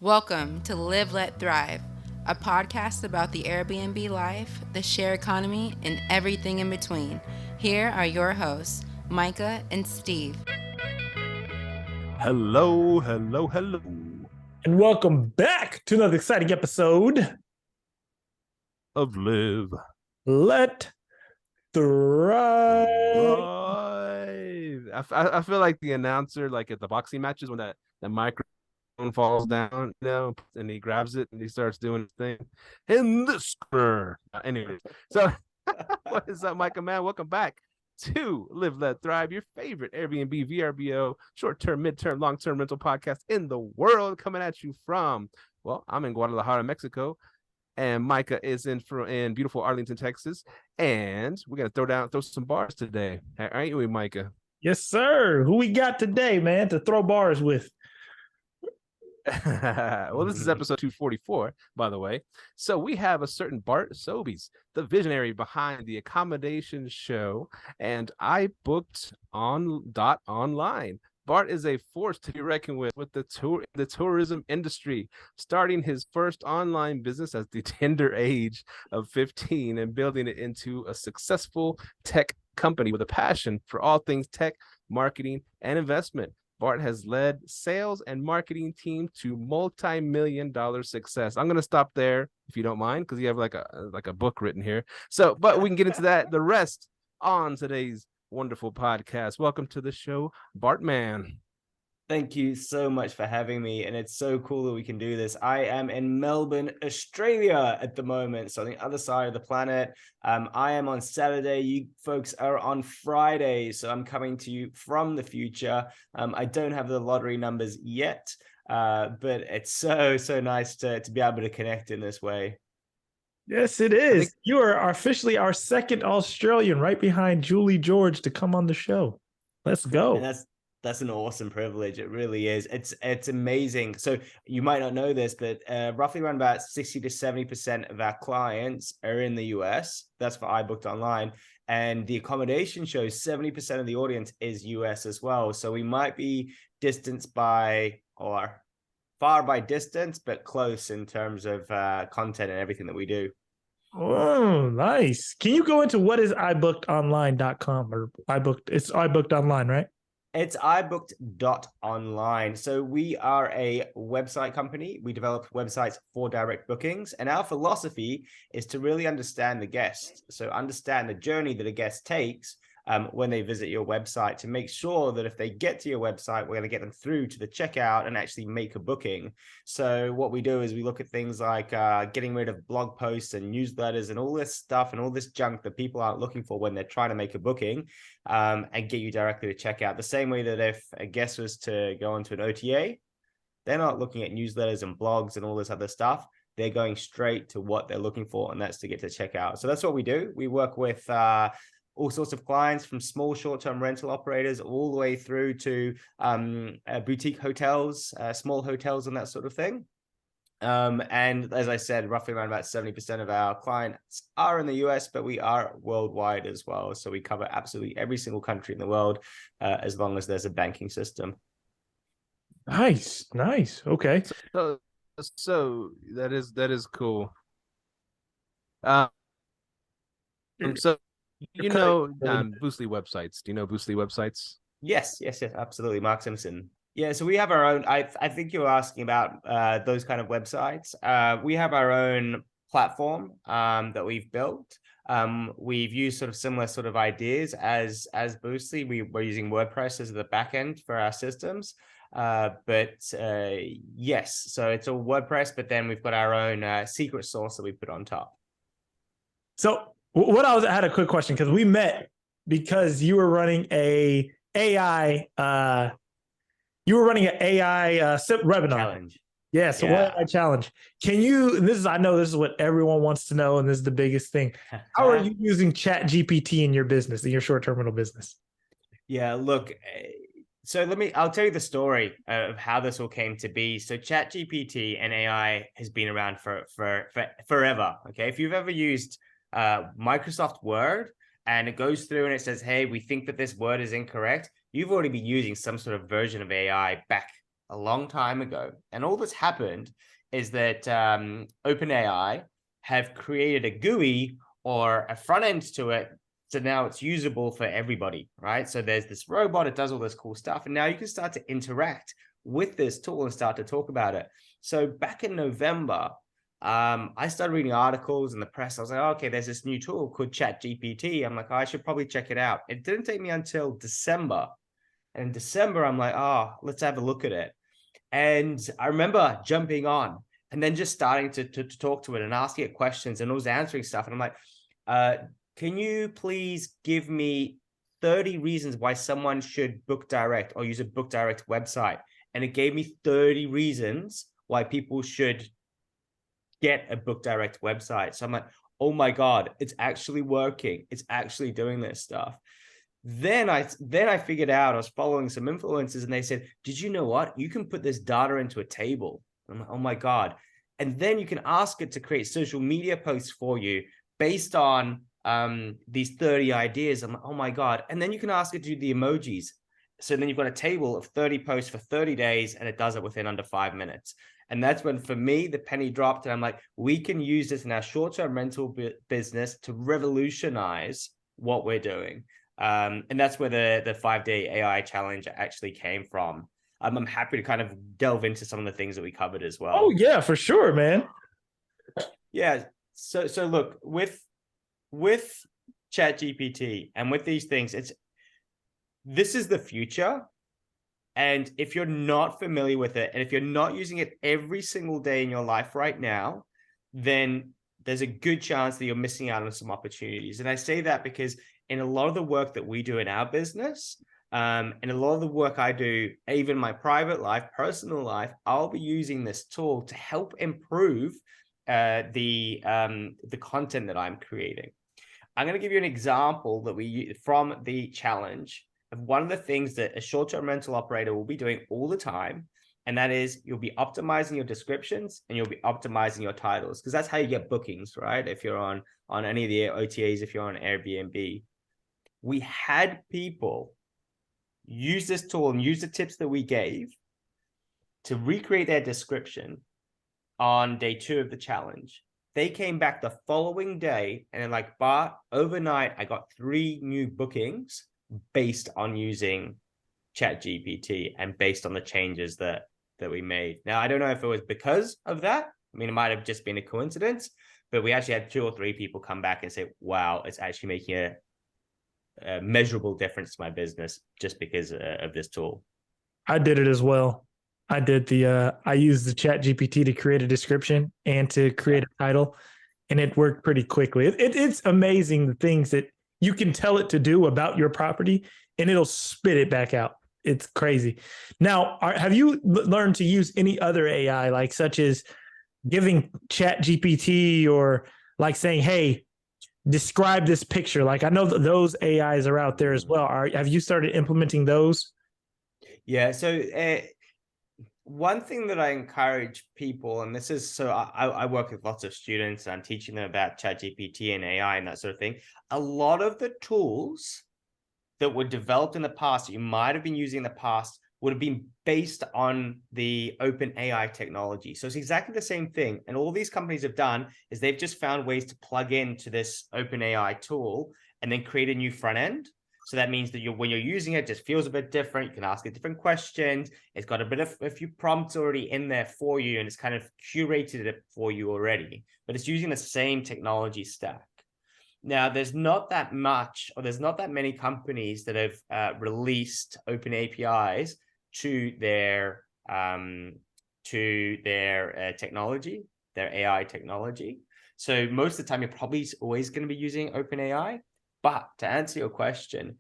Welcome to Live, Let, Thrive, a podcast about the Airbnb life, the share economy, and everything in between. Here are your hosts, Micah and Steve. Hello. And welcome back to another exciting episode of Live, Let Thrive. I feel like the announcer, like at the boxing matches, when that microphone falls down, and he grabs it and he starts doing his thing. In this corner. Anyway, so what is up, Micah, man? Welcome back to Live, Let, Thrive, your favorite Airbnb, VRBO, short-term, mid-term, long-term rental podcast in the world, coming at you from, well, I'm in Guadalajara, Mexico, and Micah is in beautiful Arlington, Texas, and we're gonna throw some bars today, aren't we, Micah? Yes, sir. Who we got today, man, to throw bars with? Well, this is episode 244, by the way. So we have a certain Bart Sobies, the visionary behind the Accommodation Show and iBooked.online. Bart is a force to be reckoned with the tourism industry, starting his first online business at the tender age of 15 and building it into a successful tech company with a passion for all things tech, marketing, and investment. Bart has led sales and marketing team to multi-million-dollar success. I'm going to stop there if you don't mind, because you have like a book written here. So, but we can get into that, the rest on today's wonderful podcast. Welcome to the show, Bart man. Thank you so much for having me, and it's so cool that we can do this. I am in Melbourne, Australia at the moment, so on the other side of the planet. I am on Saturday. You folks are on Friday, so I'm coming to you from the future. I don't have the lottery numbers yet, but it's so nice to be able to connect in this way. Yes, it is. You are officially our second Australian, right behind Julie George, to come on the show. Let's go. And that's an awesome privilege. It really is. It's amazing. So you might not know this, but roughly around about 60 to 70% of our clients are in the US. That's for iBooked.online. And the Accommodation Show, 70% of the audience is US as well. So we might be distanced by, or far by distance, but close in terms of content and everything that we do. Oh, nice. Can you go into what is iBookedOnline.com or iBooked? It's iBooked online, right? It's iBooked.online. So we are a website company. We develop websites for direct bookings. And our philosophy is to really understand the guest. So understand the journey that a guest takes when they visit your website, to make sure that if they get to your website, we're going to get them through to the checkout and actually make a booking. So what we do is we look at things like getting rid of blog posts and newsletters and all this stuff and all this junk that people aren't looking for when they're trying to make a booking, and get you directly to checkout. The same way that if a guest was to go onto an OTA, they're not looking at newsletters and blogs and all this other stuff. They're going straight to what they're looking for, and that's to get to checkout. So that's what we do. We work with all sorts of clients, from small short-term rental operators all the way through to boutique hotels, small hotels and that sort of thing. And as I said, roughly around about 70% of our clients are in the US, but we are worldwide as well. So we cover absolutely every single country in the world, as long as there's a banking system. Nice. Okay. So that is cool. So Boostly websites. Do you know Boostly websites? Yes, absolutely. Mark Simpson. Yeah, so we have our own. I think you're asking about those kind of websites. We have our own platform that we've built. We've used sort of similar sort of ideas as Boostly. We're using WordPress as the back end for our systems. But yes, so it's all WordPress, but then we've got our own secret sauce that we put on top. So I had a quick question, because we met because you were running a AI webinar Challenge. Yeah, so what AI challenge? Can you, I know this is what everyone wants to know, and this is the biggest thing. How are you using ChatGPT in your business, in your short-term rental business? Yeah, look, so I'll tell you the story of how this all came to be. So ChatGPT and AI has been around for forever. Okay. If you've ever used Microsoft Word and it goes through and it says, hey, we think that this word is incorrect, you've already been using some sort of version of AI back a long time ago. And all that's happened is that OpenAI have created a GUI or a front end to it. So now it's usable for everybody, right? So there's this robot, it does all this cool stuff. And now you can start to interact with this tool and start to talk about it. So back in November, I started reading articles in the press. I was like, oh, okay, there's this new tool called ChatGPT. I'm like, oh, I should probably check it out. It didn't take me until December. And in December, I'm like, oh, let's have a look at it. And I remember jumping on and then just starting to talk to it and asking it questions, and it was answering stuff. And I'm like, can you please give me 30 reasons why someone should book direct or use a book direct website? And it gave me 30 reasons why people should get a book direct website. So I'm like, oh my God, it's actually working. It's actually doing this stuff. Then I figured out, I was following some influencers and they said, did you know what? You can put this data into a table. I'm like, oh my God. And then you can ask it to create social media posts for you based on these 30 ideas. I'm like, oh my God. And then you can ask it to do the emojis. So then you've got a table of 30 posts for 30 days and it does it within under 5 minutes. And that's when, for me, the penny dropped. And I'm like, we can use this in our short-term rental business to revolutionize what we're doing. And that's where the 5-day AI challenge actually came from. I'm happy to kind of delve into some of the things that we covered as well. Oh, yeah, for sure, man. Yeah. So look, with ChatGPT and with these things, this is the future. And if you're not familiar with it, and if you're not using it every single day in your life right now, then there's a good chance that you're missing out on some opportunities. And I say that because in a lot of the work that we do in our business, and a lot of the work I do, even my private life, personal life, I'll be using this tool to help improve the content that I'm creating. I'm going to give you an example that we from the challenge of one of the things that a short-term rental operator will be doing all the time. And that is, you'll be optimizing your descriptions and you'll be optimizing your titles, because that's how you get bookings, right? If you're on any of the OTAs, if you're on Airbnb. We had people use this tool and use the tips that we gave to recreate their description on day 2 of the challenge. They came back the following day and they're like, Bart, overnight, I got 3 new bookings based on using ChatGPT and based on the changes that we made. Now, I don't know if it was because of that. I mean, it might have just been a coincidence, but we actually had 2 or 3 people come back and say, wow, it's actually making a measurable difference to my business just because of this tool. I did it as well. I did I used the ChatGPT to create a description and to create a title, and it worked pretty quickly. It's amazing the things that you can tell it to do about your property, and it'll spit it back out. It's crazy. Now, have you learned to use any other AI, like such as giving ChatGPT or like saying, hey, describe this picture? Like, I know that those AIs are out there as well. Have you started implementing those? Yeah. So one thing that I encourage people, and this is, so I work with lots of students and I'm teaching them about ChatGPT and AI and that sort of thing. A lot of the tools that were developed in the past, that you might have been using in the past, would have been based on the OpenAI technology. So it's exactly the same thing. And all these companies have done is they've just found ways to plug into this OpenAI tool and then create a new front end. So that means that when you're using it, it just feels a bit different. You can ask it different questions. It's got a few prompts already in there for you, and it's kind of curated it for you already. But it's using the same technology stack. Now, there's not that many companies that have released open APIs to their technology, their AI technology. So most of the time, you're probably always going to be using OpenAI. But to answer your question,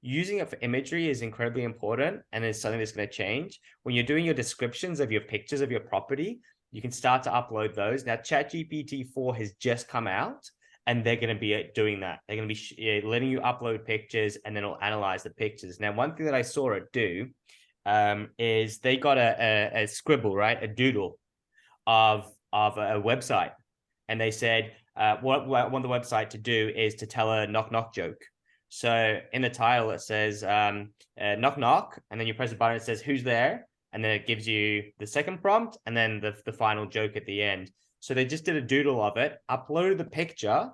using it for imagery is incredibly important, and it's something that's going to change. When you're doing your descriptions of your pictures of your property, you can start to upload those. Now, ChatGPT-4 has just come out, and they're going to be doing that. They're going to be letting you upload pictures, and then it'll analyze the pictures. Now, one thing that I saw it do is they got a scribble, right? A doodle of a website. And they said, what I want the website to do is to tell a knock-knock joke. So in the title, it says, knock, knock. And then you press a button, it says, who's there? and then it gives you the second prompt and then the final joke at the end. So they just did a doodle of it, uploaded the picture,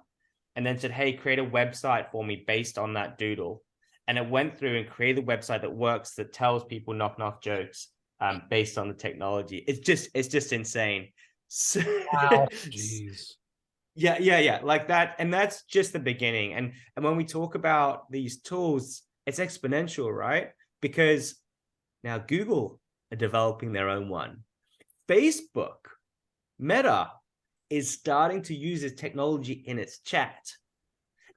and then said, hey, create a website for me based on that doodle. And it went through and created a website that works, that tells people knock jokes based on the technology. It's just insane. So, Wow. Jeez. yeah, like that. And that's just the beginning. And when we talk about these tools, it's exponential, right? Because now Google are developing their own one. Facebook, Meta, is starting to use this technology in its chat.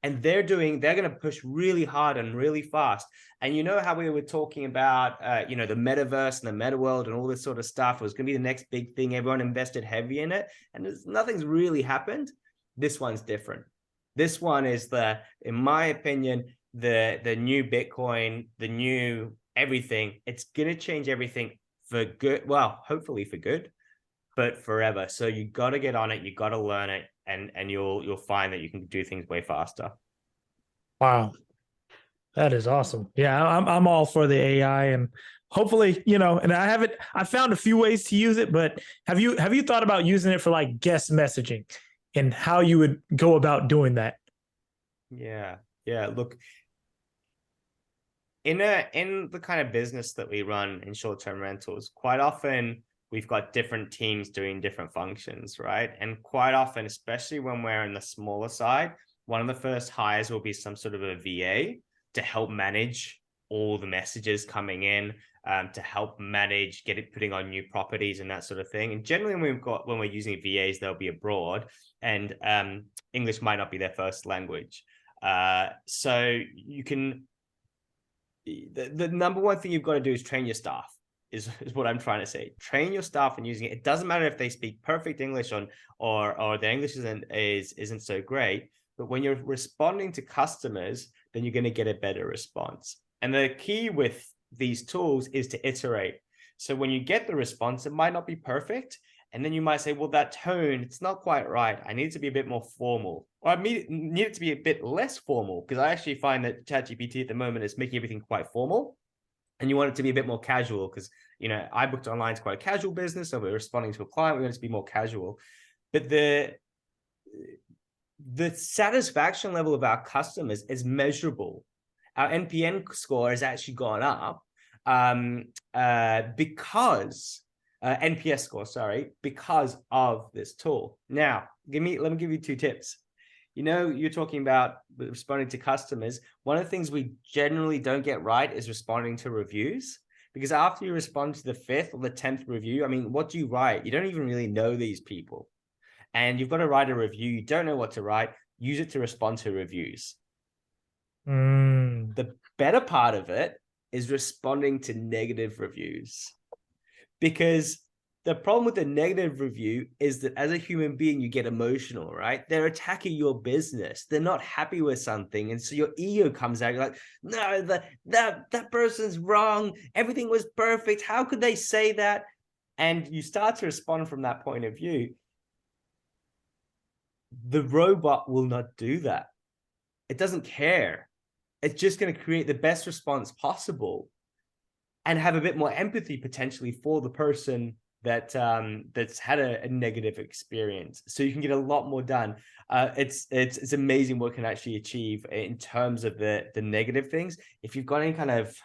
And they're going to push really hard and really fast. And you know how we were talking about, the metaverse and the meta world and all this sort of stuff. It was going to be the next big thing. Everyone invested heavy in it. And nothing's really happened. This one's different. This one is in my opinion, the new Bitcoin, the new everything. It's going to change everything for good. Well, hopefully for good, but forever. So you got to get on it. You got to learn it. And you'll find that you can do things way faster. Wow. That is awesome. Yeah, I'm all for the AI, and hopefully, and I found a few ways to use it, but have you thought about using it for like guest messaging and how you would go about doing that? Yeah. Look, in the kind of business that we run in short-term rentals, quite often we've got different teams doing different functions, right? And quite often, especially when we're in the smaller side, one of the first hires will be some sort of a VA to help manage all the messages coming in, to help manage, putting on new properties and that sort of thing. And generally when we're using VAs, they'll be abroad, and English might not be their first language. So you can, the number one thing you've got to do is train your staff. Is what I'm trying to say. Train your staff in using it. It doesn't matter if they speak perfect English or their English isn't so great, but when you're responding to customers, then you're going to get a better response. And the key with these tools is to iterate. So when you get the response, it might not be perfect, and then you might say, well, that tone, it's not quite right. I need it to be a bit more formal, or I need it to be a bit less formal, because I actually find that ChatGPT at the moment is making everything quite formal. And you want it to be a bit more casual, because, iBooked.online is quite a casual business. So we're responding to a client, we want it to be more casual. But the satisfaction level of our customers is measurable. Our NPN score has actually gone up because NPS score, because of this tool. Now, let me give you 2 tips. You're talking about responding to customers. One of the things we generally don't get right is responding to reviews, because after you respond to the 5th or the 10th review, what do you write? You don't even really know these people, and you've got to write a review. You don't know what to write. Use it to respond to reviews. The better part of it is responding to negative reviews, because the problem with the negative review is that as a human being, you get emotional, right? They're attacking your business. They're not happy with something. And so your ego comes out. You're like, no, that person's wrong. Everything was perfect. How could they say that? And you start to respond from that point of view. The robot will not do that. It doesn't care. It's just going to create the best response possible and have a bit more empathy potentially for the person that's had a negative experience. So you can get a lot more done. It's amazing what can actually achieve in terms of the negative things. If you've got any kind of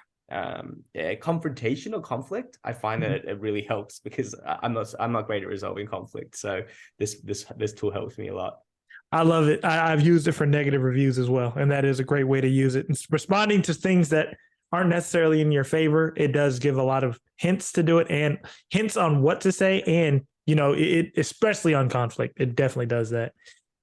confrontation or conflict, I find that it really helps, because I'm not great at resolving conflict. So this tool helps me a lot. I love it. I've used it for negative reviews as well, and that is a great way to use it. And responding to things that aren't necessarily in your favor, it does give a lot of hints to do it, and hints on what to say, and it especially on conflict, it definitely does that.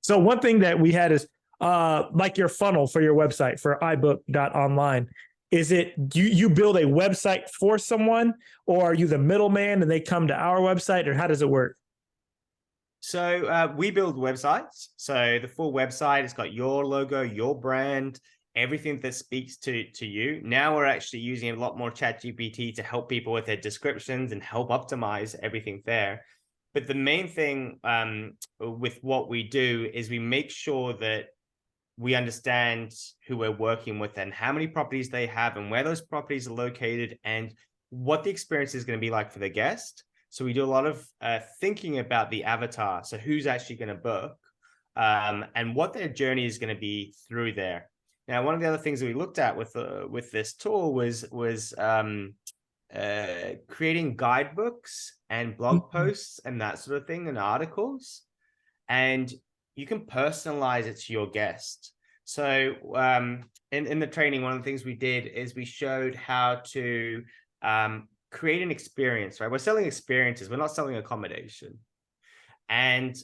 So one thing that we had is like your funnel for your website for iBooked.online. Is it you build a website for someone, or are you the middleman and they come to our website, or how does it work? So we build websites. So the full website, it's got your logo, your brand, everything that speaks to you. Now we're actually using a lot more ChatGPT to help people with their descriptions and help optimize everything there. But the main thing with what we do is we make sure that we understand who we're working with and how many properties they have and where those properties are located, and what the experience is going to be like for the guest. So we do a lot of thinking about the avatar. So who's actually going to book, and what their journey is going to be through there. Now, one of the other things that we looked at with this tool was creating guidebooks and blog posts and that sort of thing, and articles, and you can personalize it to your guest. So in the training, one of the things we did is we showed how to create an experience, right? We're selling experiences. We're not selling accommodation. And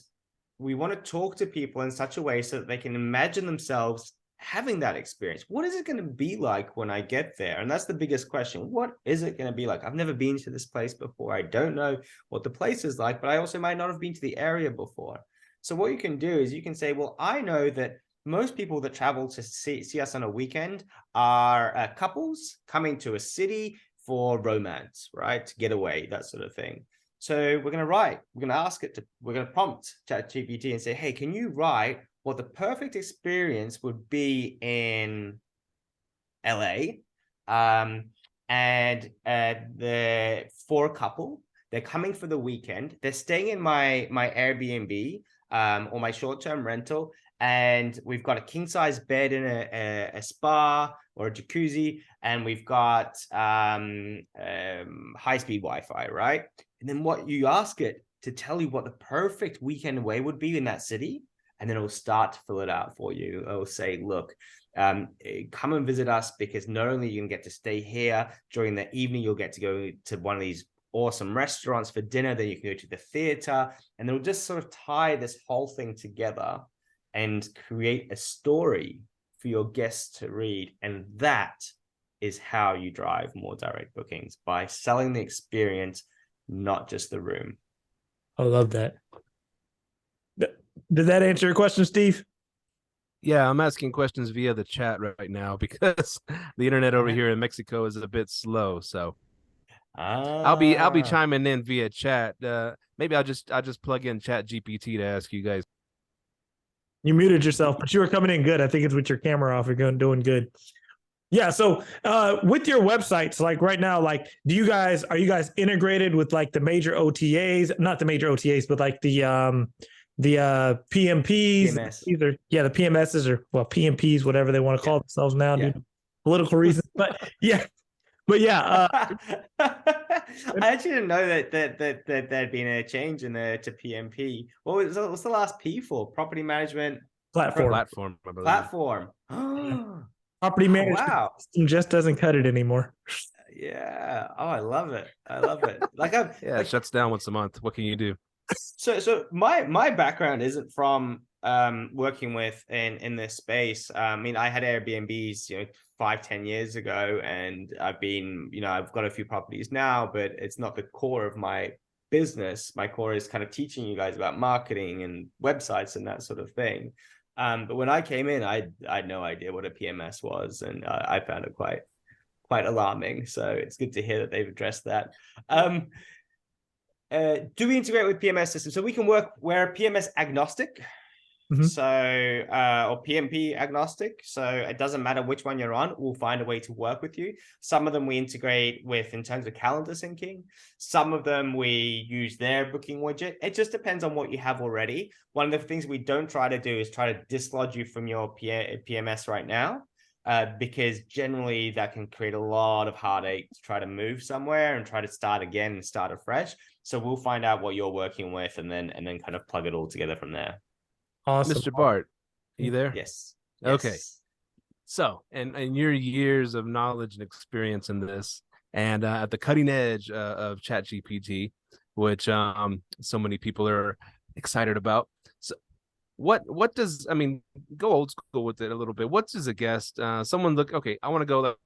we want to talk to people in such a way so that they can imagine themselves having that experience. What is it going to be like when I get there? And that's the biggest question. What is it going to be like? I've never been to this place before. I don't know what the place is like, but I also might not have been to the area before. So what you can do is you can say, well, I know that most people that travel to see us on a weekend are couples coming to a city for romance, right? To get away, that sort of thing. So we're going to prompt ChatGPT and say, hey, can you write what the perfect experience would be in LA? And for a couple, they're coming for the weekend. They're staying in my Airbnb or my short-term rental. And we've got a king-size bed in a spa or a jacuzzi, and we've got high-speed Wi-Fi, right? And then what you ask it to tell you what the perfect weekend away would be in that city, and then it'll start to fill it out for you. It'll say, look, come and visit us, because not only are you going to get to stay here during the evening, you'll get to go to one of these awesome restaurants for dinner, then you can go to the theater, and it'll just sort of tie this whole thing together and create a story for your guests to read. And that is how you drive more direct bookings, by selling the experience, not just the room. I love that. Did that answer your question, Steve? Yeah, I'm asking questions via the chat right now because the internet over here in Mexico is a bit slow. So I'll be chiming in via chat. Maybe I'll just plug in ChatGPT to ask you guys. You muted yourself, but you were coming in good. I think it's with your camera off. You're doing good. Yeah. So with your websites, like right now, like are you guys integrated with like the major OTAs, not the major OTAs, but like the PMPs, PMS. the PMSs, or well, PMPs, whatever they want to call themselves now, due to political reasons. But yeah. I actually didn't know that there'd been a change in there to PMP. What's the last P for? Property management platform. Platform. Property management system just doesn't cut it anymore. Yeah. Oh, I love it. Like it shuts down once a month. What can you do? So my background isn't from working with in this space. I mean, I had Airbnbs, 5-10 years ago, and I've got a few properties now, but it's not the core of my business. My core is kind of teaching you guys about marketing and websites and that sort of thing. But when I came in, I had no idea what a PMS was, and I found it quite alarming. So it's good to hear that they've addressed that. Do we integrate with PMS systems? So we're PMS agnostic. So or PMP agnostic, so it doesn't matter which one you're on, we'll find a way to work with you. Some of them we integrate with in terms of calendar syncing. Some of them we use their booking widget. It just depends on what you have already. One of the things we don't try to do is try to dislodge you from your PMS right now, because generally that can create a lot of heartache to try to move somewhere and try to start again and start afresh. So we'll find out what you're working with and then kind of plug it all together from there. Awesome. Mr. Bart, are you there? Yes. Okay. So, and your years of knowledge and experience in this, and at the cutting edge of ChatGPT, which so many people are excited about. So, what does, I mean, go old school with it a little bit. What does a guest, someone look, okay, I want to go, like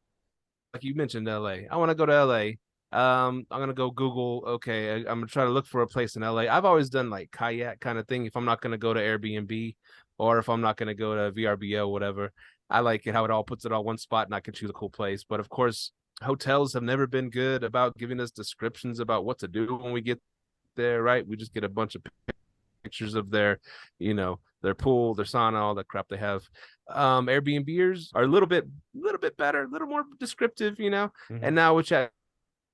you mentioned, LA. I want to go to LA. I'm gonna go Google. Okay, I'm gonna try to look for a place in LA. I've always done like kayak kind of thing. If I'm not gonna go to Airbnb, or if I'm not gonna go to VRBO, whatever, I like it how it all puts it all one spot, and I can choose a cool place. But of course, hotels have never been good about giving us descriptions about what to do when we get there. Right? We just get a bunch of pictures of their pool, their sauna, all that crap they have. Airbnbers are a little bit better, a little more descriptive, And now with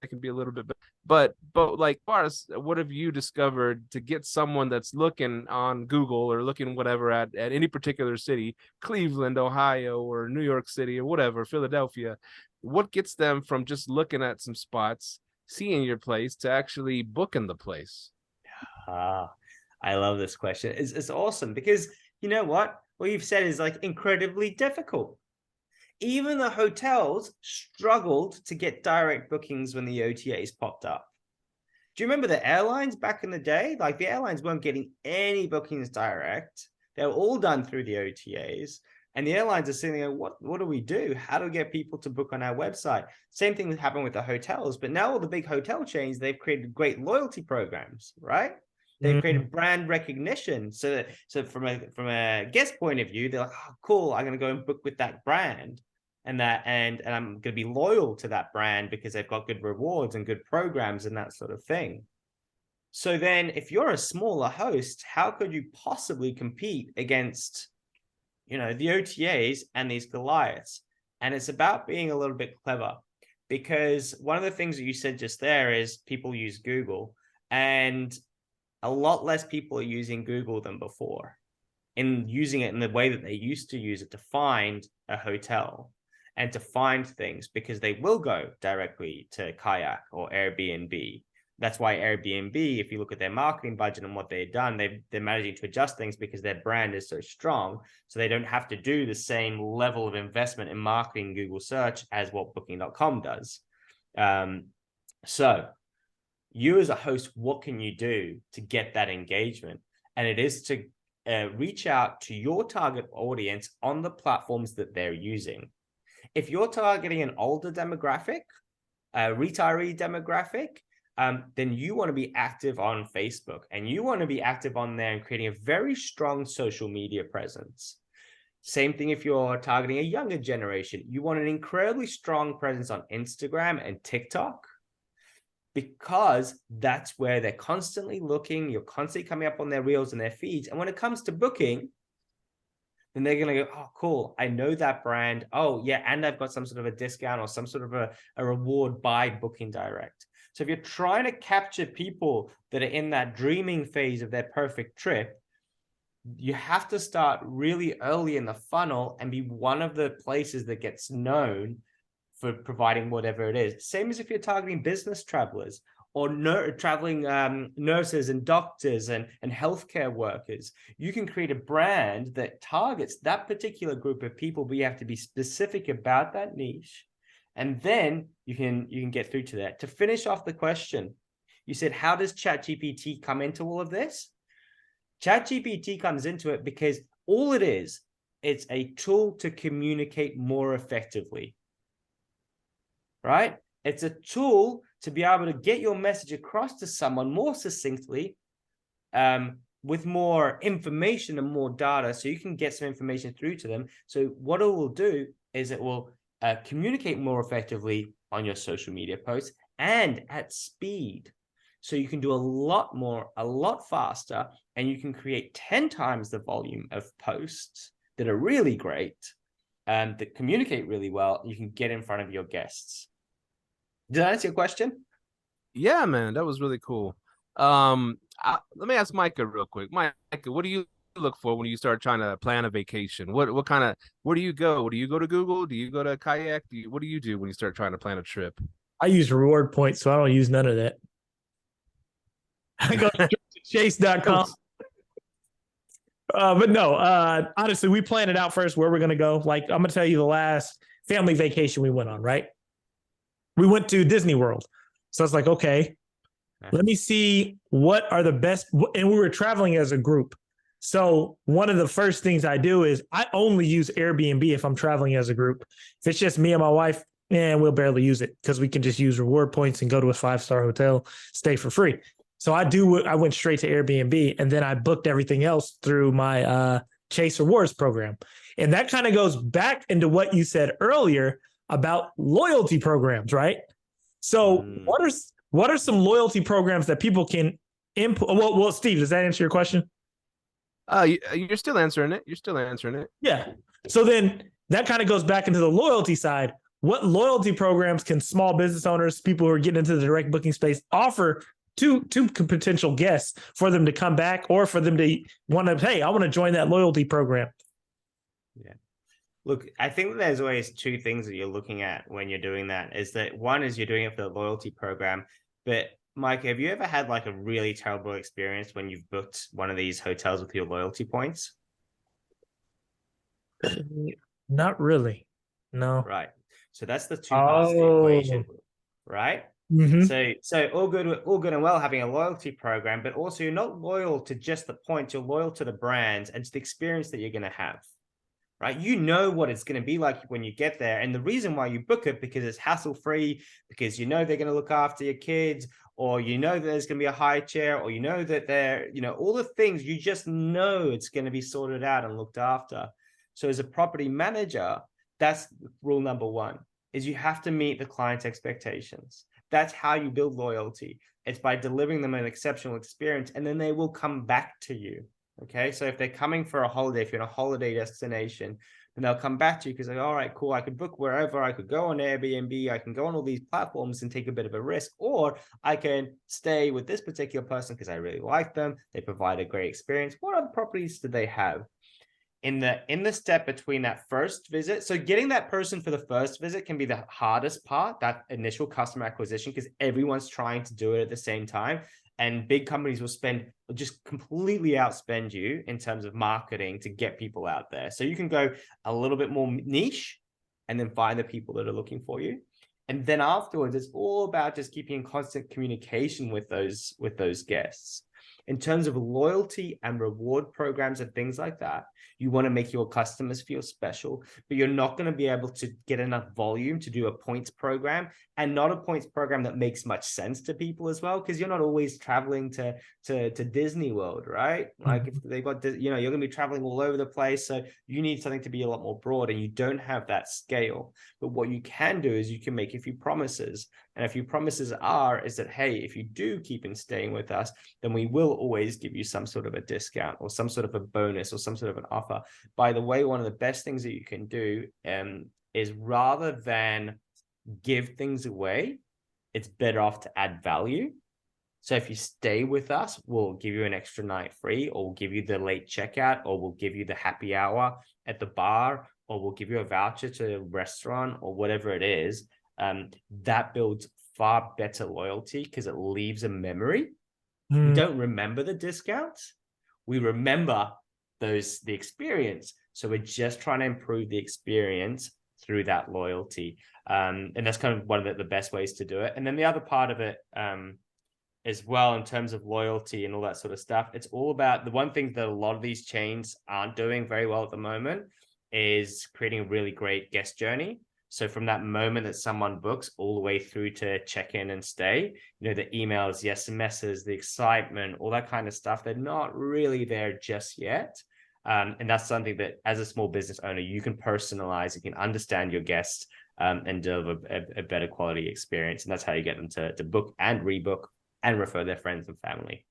can be a little bit, but like Boris, what have you discovered to get someone that's looking on Google or looking whatever at any particular city, Cleveland, Ohio, or New York City, or whatever, Philadelphia? What gets them from just looking at some spots, seeing your place, to actually booking the place? I love this question. It's awesome because you know what you've said is like incredibly difficult. Even the hotels struggled to get direct bookings when the OTAs popped up. Do you remember the airlines back in the day? Like the airlines weren't getting any bookings direct. They were all done through the OTAs. And the airlines are sitting there, what do we do? How do we get people to book on our website? Same thing happened with the hotels. But now all the big hotel chains, they've created great loyalty programs, right? They've created brand recognition. So from a guest point of view, they're like, oh, cool, I'm going to go and book with that brand. And I'm going to be loyal to that brand because they've got good rewards and good programs and that sort of thing. So then if you're a smaller host, how could you possibly compete against, the OTAs and these Goliaths? And it's about being a little bit clever, because one of the things that you said just there is people use Google, and a lot less people are using Google than before, in using it in the way that they used to use it to find a hotel and to find things, because they will go directly to Kayak or Airbnb. That's why Airbnb, if you look at their marketing budget and what they've done, they're managing to adjust things because their brand is so strong. So they don't have to do the same level of investment in marketing Google search as what Booking.com does. So you as a host, what can you do to get that engagement? And it is to reach out to your target audience on the platforms that they're using. If you're targeting an older demographic, a retiree demographic, then you want to be active on Facebook, and you want to be active on there and creating a very strong social media presence. Same thing if you're targeting a younger generation. You want an incredibly strong presence on Instagram and TikTok, because that's where they're constantly looking. You're constantly coming up on their reels and their feeds. And when it comes to booking, then they're going to go, oh, cool, I know that brand. Oh, yeah, and I've got some sort of a discount or some sort of a reward by Booking Direct. So if you're trying to capture people that are in that dreaming phase of their perfect trip, you have to start really early in the funnel and be one of the places that gets known for providing whatever it is. Same as if you're targeting business travelers or traveling nurses and doctors and healthcare workers. You can create a brand that targets that particular group of people, but you have to be specific about that niche. And then you can get through to that. To finish off the question, you said, how does ChatGPT come into all of this? ChatGPT comes into it because all it is, it's a tool to communicate more effectively, right? It's a tool to be able to get your message across to someone more succinctly, with more information and more data, so you can get some information through to them. So what it will do is it will communicate more effectively on your social media posts and at speed. So you can do a lot more, a lot faster, and you can create 10 times the volume of posts that are really great, that communicate really well. You can get in front of your guests. Did that answer your question? Yeah, man, that was really cool. Let me ask Micah real quick. Micah, what do you look for when you start trying to plan a vacation? Where do you go? Do you go to Google? Do you go to Kayak? What do you do when you start trying to plan a trip? I use reward points, so I don't use none of that. I go to chase.com. But no, honestly, we planned it out first where we're going to go. Like, I'm going to tell you the last family vacation we went on, right? We went to Disney World. So I was like, okay, let me see what are the best. And we were traveling as a group. So one of the first things I do is I only use Airbnb if I'm traveling as a group. If it's just me and my wife, we'll barely use it because we can just use reward points and go to a 5-star hotel, stay for free. So I went straight to Airbnb, and then I booked everything else through my Chase Rewards program. And that kind of goes back into what you said earlier about loyalty programs, right? So what are some loyalty programs that people can input? Well, Steve, does that answer your question? You're still answering it. Yeah. So then that kind of goes back into the loyalty side. what loyalty programs can small business owners, people who are getting into the direct booking space, offer to potential guests for them to come back, or for them to want to, hey, I want to join that loyalty program? Yeah. Look, I think there's always two things that you're looking at when you're doing that. Is that one is you're doing it for the loyalty program, but Mike, have you ever had like a really terrible experience when you've booked one of these hotels with your loyalty points? Not really. No. Right. So that's the two parts of the equation, right? Mm-hmm. So all good and well having a loyalty program, but also you're not loyal to just the points, you're loyal to the brand and to the experience that you're going to have. Right? You know what it's going to be like when you get there. And the reason why you book it, because it's hassle-free, because you know they're going to look after your kids, or you know that there's going to be a high chair, or you know that they're, you know, all the things, you just know it's going to be sorted out and looked after. So as a property manager, that's rule number one, is you have to meet the client's expectations. That's how you build loyalty. It's by delivering them an exceptional experience, and then they will come back to you. Okay, so if they're coming for a holiday, if you're in a holiday destination, then they'll come back to you because, like, all right, cool, I could book wherever, I could go on Airbnb, I can go on all these platforms and take a bit of a risk, or I can stay with this particular person because I really like them, they provide a great experience. What other properties do they have? In the step between that first visit, so getting that person for the first visit can be the hardest part, that initial customer acquisition, because everyone's trying to do it at the same time. And big companies will just completely outspend you in terms of marketing to get people out there. So you can go a little bit more niche and then find the people that are looking for you. And then afterwards, it's all about just keeping in constant communication with those guests. In terms of loyalty and reward programs and things like that, you want to make your customers feel special, but you're not going to be able to get enough volume to do a points program, and not a points program that makes much sense to people as well, because you're not always traveling to Disney World, right? Like if they've got, you know, you're going to be traveling all over the place, so you need something to be a lot more broad, and you don't have that scale. But what you can do is you can make a few promises, and a few promises is that, hey, if you do keep in staying with us, then we will always give you some sort of a discount or some sort of a bonus or some sort of an offer. By the way, one of the best things that you can do is, rather than give things away, it's better off to add value. So if you stay with us, we'll give you an extra night free, or we'll give you the late checkout, or we'll give you the happy hour at the bar, or we'll give you a voucher to a restaurant, or whatever it is. That builds far better loyalty because it leaves a memory. We don't remember the discounts. We remember the experience. So we're just trying to improve the experience through that loyalty. And that's kind of one of the best ways to do it. And then the other part of it as well, in terms of loyalty and all that sort of stuff, it's all about the one thing that a lot of these chains aren't doing very well at the moment is creating a really great guest journey. So from that moment that someone books all the way through to check in and stay, you know, the emails, the SMSs, the excitement, all that kind of stuff, they're not really there just yet. And that's something that as a small business owner, you can personalize, you can understand your guests and deliver a better quality experience. And that's how you get them to book and rebook and refer their friends and family.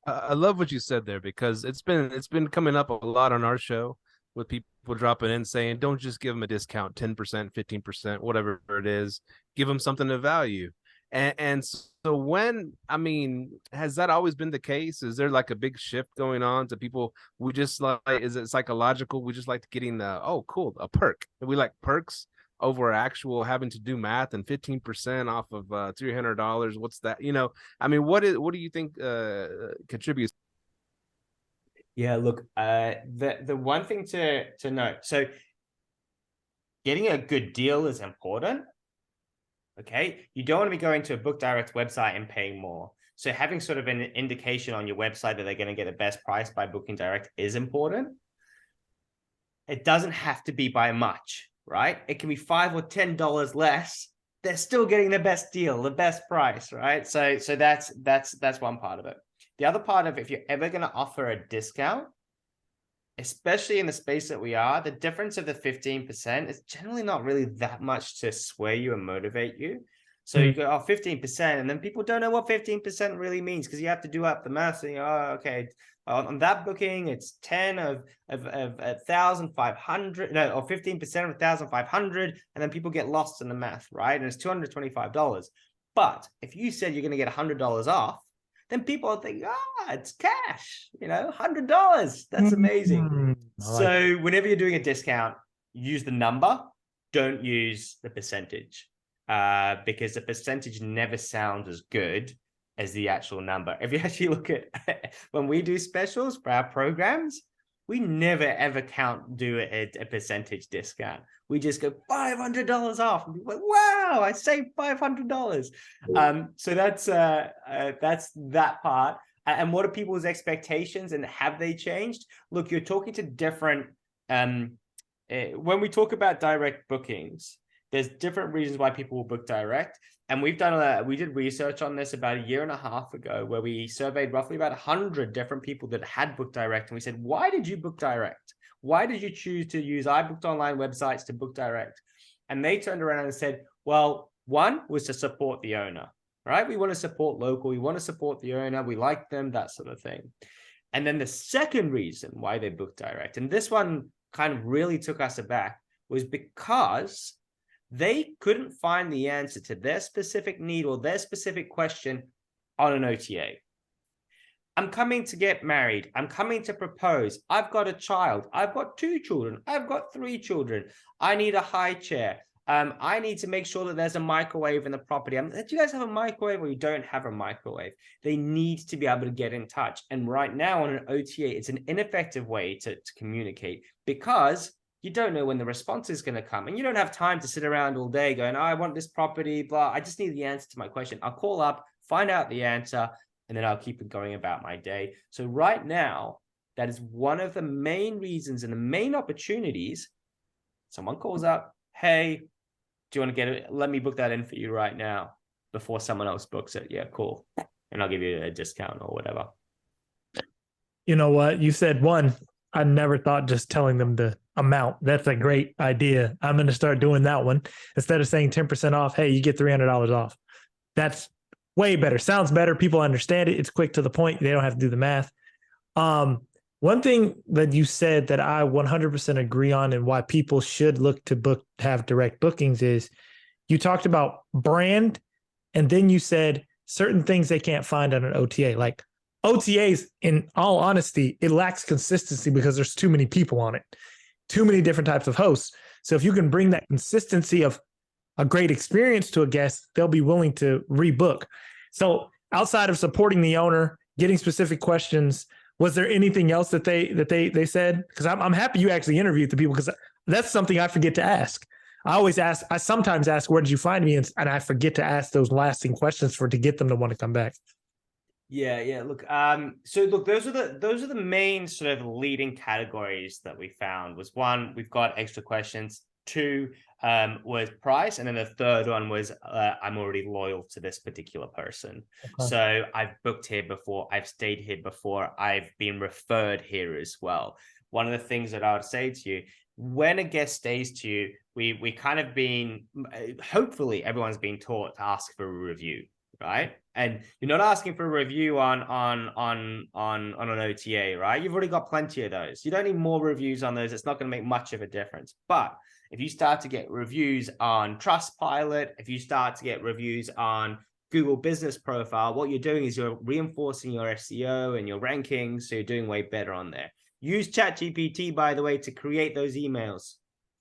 I love what you said there, because it's been coming up a lot on our show with people dropping in saying, don't just give them a discount, 10%, 15%, whatever it is, give them something of value. And so when, I mean, has that always been the case? Is there like a big shift going on to people? We just like, is it psychological? We just like getting the, oh, cool, a perk. We like perks over actual having to do math, and 15% off of $300. What's that? You know, I mean, what do you think contributes? Yeah, look, the one thing to note, so getting a good deal is important. Okay, you don't want to be going to a Book Direct website and paying more. So having sort of an indication on your website that they're going to get the best price by booking direct is important. It doesn't have to be by much, right? It can be $5 or $10 less. They're still getting the best deal, the best price, right? So that's one part of it. The other part of it, if you're ever going to offer a discount, especially in the space that we are, the difference of the 15% is generally not really that much to sway you and motivate you. So you go, 15%, and then people don't know what 15% really means because you have to do up the math. And okay, on that booking, it's 10 of 1,500, no, or 15% of 1,500, and then people get lost in the math, right? And it's $225. But if you said you're going to get $100 off, then people think, it's cash, $100. That's amazing. So whenever you're doing a discount, use the number, don't use the percentage, because the percentage never sounds as good as the actual number. If you actually look at when we do specials for our programs, we never ever do a percentage discount. We just go $500 off, and people are like, wow, I saved $500. So that's that part. And what are people's expectations, and have they changed? Look, you're talking to different. When we talk about direct bookings, there's different reasons why people will book direct. And we did research on this about 1.5 years ago, where we surveyed roughly about 100 different people that had booked direct. And we said, why did you book direct? Why did you choose to use iBooked.online websites to book direct? And they turned around and said, well, one was to support the owner, right? We want to support local. We want to support the owner. We like them, that sort of thing. And then the second reason why they booked direct, and this one kind of really took us aback, was because they couldn't find the answer to their specific need or their specific question on an OTA. I'm coming to get married. I'm coming to propose. I've got a child. I've got 2 children. I've got 3 children. I need a high chair. I need to make sure that there's a microwave in the property. Do you guys have a microwave, or you don't have a microwave? They need to be able to get in touch. And right now on an OTA, it's an ineffective way to communicate, because you don't know when the response is going to come, and you don't have time to sit around all day going, I want this property, blah. I just need the answer to my question. I'll call up, find out the answer, and then I'll keep it going about my day. So right now, that is one of the main reasons and the main opportunities. Someone calls up, hey, do you want to get it? Let me book that in for you right now before someone else books it. Yeah, cool. And I'll give you a discount or whatever. You know what? You said one. I never thought just telling them the amount. That's a great idea. I'm going to start doing that one. Instead of saying 10% off, hey, you get $300 off. That's way better. Sounds better. People understand it. It's quick to the point. They don't have to do the math. One thing that you said that I 100% agree on, and why people should look to have direct bookings, is you talked about brand, and then you said certain things they can't find on an OTA. Like OTAs, in all honesty, it lacks consistency because there's too many people on it, too many different types of hosts. So if you can bring that consistency of a great experience to a guest, they'll be willing to rebook. So outside of supporting the owner, getting specific questions, was there anything else that they said? Because I'm happy you actually interviewed the people, because that's something I forget to ask. I sometimes ask, where did you find me? And I forget to ask those lasting questions to get them to want to come back. Yeah. Look, so look, those are the main sort of leading categories that we found. Was one, we've got extra questions. 2 was price, and then the third one was I'm already loyal to this particular person. Okay. So I've booked here before, I've stayed here before, I've been referred here as well. One of the things that I would say to you, when a guest stays to you, we kind of been, hopefully everyone's been taught to ask for a review, right? And you're not asking for a review on an OTA, right? You've already got plenty of those. You don't need more reviews on those. It's not going to make much of a difference. But if you start to get reviews on Trustpilot, if you start to get reviews on Google Business Profile, what you're doing is you're reinforcing your SEO and your rankings, so you're doing way better on there. Use ChatGPT, by the way, to create those emails.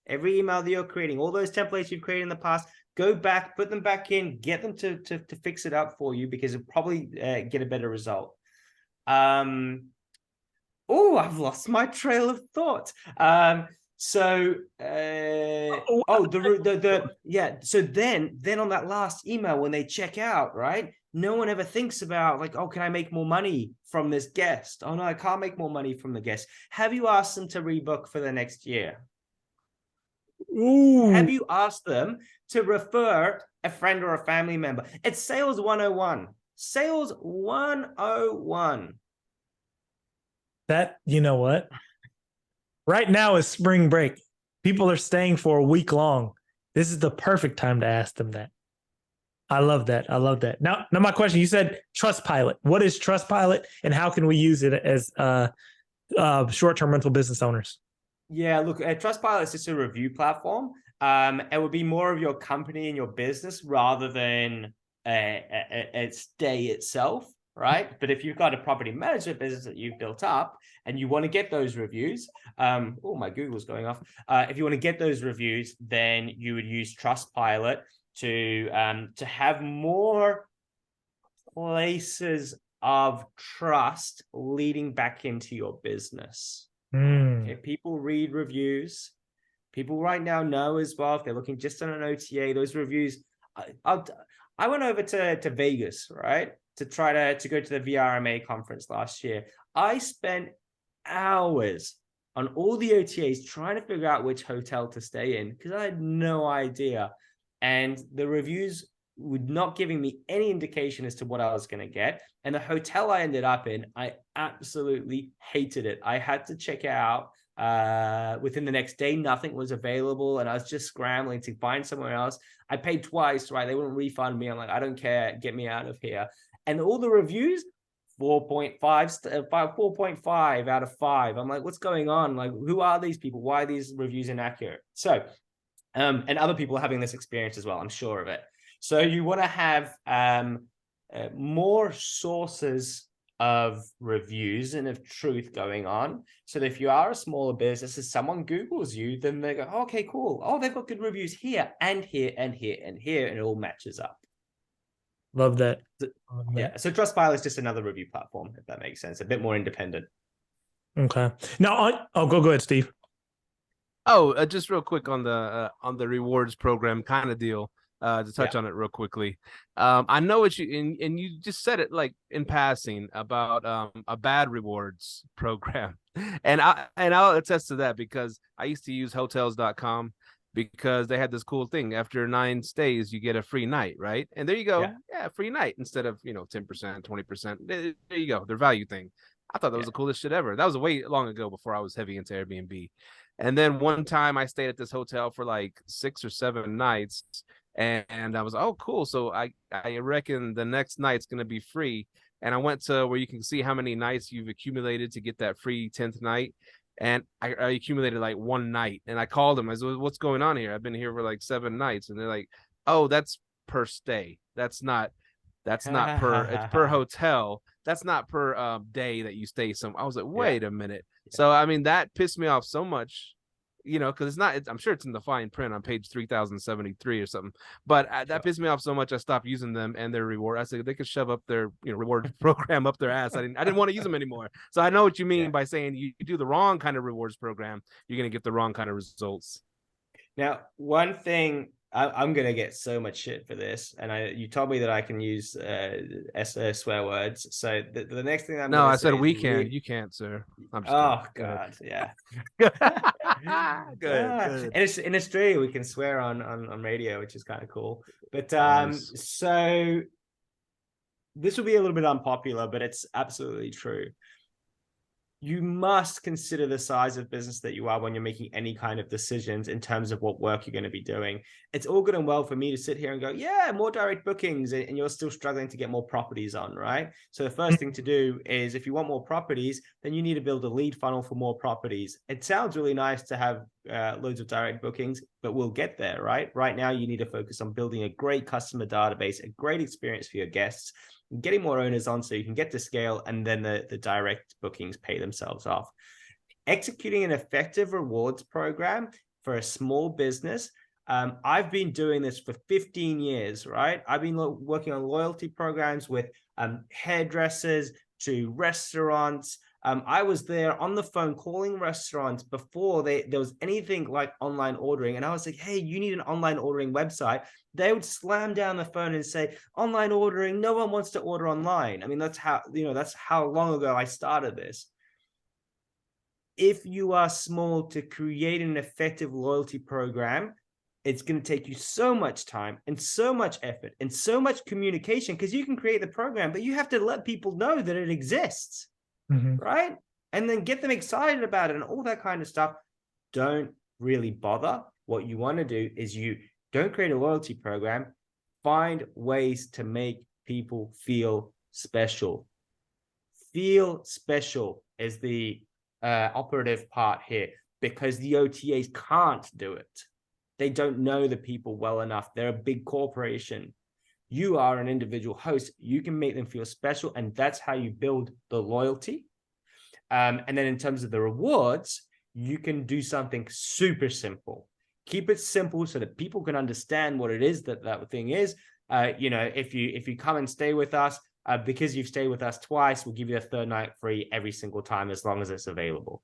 Every email that you're creating, all those templates you've created in the past, go back, put them back in, get them to fix it up for you, because it'll probably get a better result. I've lost my trail of thought. So then on that last email, when they check out, right, no one ever thinks about like, oh, can I make more money from this guest? Oh no, I can't make more money from the guest. Have you asked them to rebook for the next year? Ooh. Have you asked them to refer a friend or a family member? It's sales 101. Sales 101. That, you know what? Right now is spring break. People are staying for a week long. This is the perfect time to ask them that. I love that. I love that. Now my question, you said Trustpilot. What is Trustpilot and how can we use it as short-term rental business owners? Yeah, look, Trustpilot is just a review platform. It would be more of your company and your business rather than a stay itself, right? But if you've got a property management business that you've built up and you want to get those reviews, oh, my Google's going off. If you want to get those reviews, then you would use Trustpilot to have more places of trust leading back into your business. Okay, people read reviews. People right now know as well, if they're looking just on an OTA, those reviews. I went over to Vegas, right, to try to go to the VRMA conference last year. I spent hours on all the OTAs trying to figure out which hotel to stay in because I had no idea. And the reviews were not giving me any indication as to what I was going to get. And the hotel I ended up in, I absolutely hated it. I had to check out within the next day. Nothing was available. And I was just scrambling to find somewhere else. I paid twice, right? They wouldn't refund me. I'm like, I don't care. Get me out of here. And all the reviews, 4.5 out of 5. I'm like, what's going on? Like, who are these people? Why are these reviews inaccurate? So, and other people are having this experience as well. I'm sure of it. So you want to have more sources of reviews and of truth going on. So that if you are a smaller business, if someone Googles you, then they go, oh, okay, cool. Oh, they've got good reviews here and here and here and here, and it all matches up. Love that. Yeah. So Trustpilot is just another review platform, if that makes sense. A bit more independent. Okay. Now, go ahead, Steve. Oh, just real quick on the rewards program kind of deal. To touch on it real quickly. I know what you and you just said it like in passing about a bad rewards program. And I'll attest to that because I used to use hotels.com because they had this cool thing. After 9 stays, you get a free night, right? And there you go. Yeah, free night instead of 10%, 20%. There you go, their value thing. I thought that was the coolest shit ever. That was way long ago before I was heavy into Airbnb. And then one time I stayed at this hotel for like 6 or 7 nights. And I was, oh, cool. So I reckon the next night's going to be free. And I went to where you can see how many nights you've accumulated to get that free 10th night. And I accumulated like 1 night. And I called them. I said, what's going on here? I've been here for like 7 nights. And they're like, oh, that's per stay. That's not per, it's per hotel. That's not per day that you stay I was like, wait a minute. Yeah. So, I mean, that pissed me off so much. Because it's not, I'm sure it's in the fine print on page 3073 or something, but that pissed me off so much I stopped using them and their reward. I said they could shove up their reward program up their ass. I didn't want to use them anymore. So I know what you mean by saying you do the wrong kind of rewards program, you're going to get the wrong kind of results. Now, one thing, I'm going to get so much shit for this, and you told me that I can use swear words. So the next thing I'm I said we can. You can't, sir. I'm just kidding. God, yeah. Good. And in Australia, we can swear on radio, which is kind of cool. But nice. So this will be a little bit unpopular, but it's absolutely true. You must consider the size of business that you are when you're making any kind of decisions in terms of what work you're going to be doing. It's all good and well for me to sit here and go, yeah, more direct bookings, and you're still struggling to get more properties on, right? So the first thing to do is, if you want more properties, then you need to build a lead funnel for more properties. It sounds really nice to have loads of direct bookings, but we'll get there, right? Right now, you need to focus on building a great customer database, a great experience for your guests, getting more owners on so you can get to scale, and then the direct bookings pay themselves off. Executing an effective rewards program for a small business. I've been doing this for 15 years, right? I've been working on loyalty programs with hairdressers to restaurants. I was there on the phone calling restaurants before there was anything like online ordering. And I was like, hey, you need an online ordering website. They would slam down the phone and say, online ordering, no one wants to order online. I mean, that's how long ago I started this. If you are small, to create an effective loyalty program, it's going to take you so much time and so much effort and so much communication, because you can create the program, but you have to let people know that it exists. Right? And then get them excited about it and all that kind of stuff. Don't really bother. What you want to do is you don't create a loyalty program, Find ways to make people feel special. Feel special is the operative part here, because the OTAs can't do it. They don't know the people well enough. They're a big corporation. You are an individual host. You can make them feel special, and that's how you build the loyalty. And then in terms of the rewards, you can do something super simple. Keep it simple so that people can understand what it is that thing is. If you come and stay with us, because you've stayed with us twice, we'll give you a third night free every single time as long as it's available.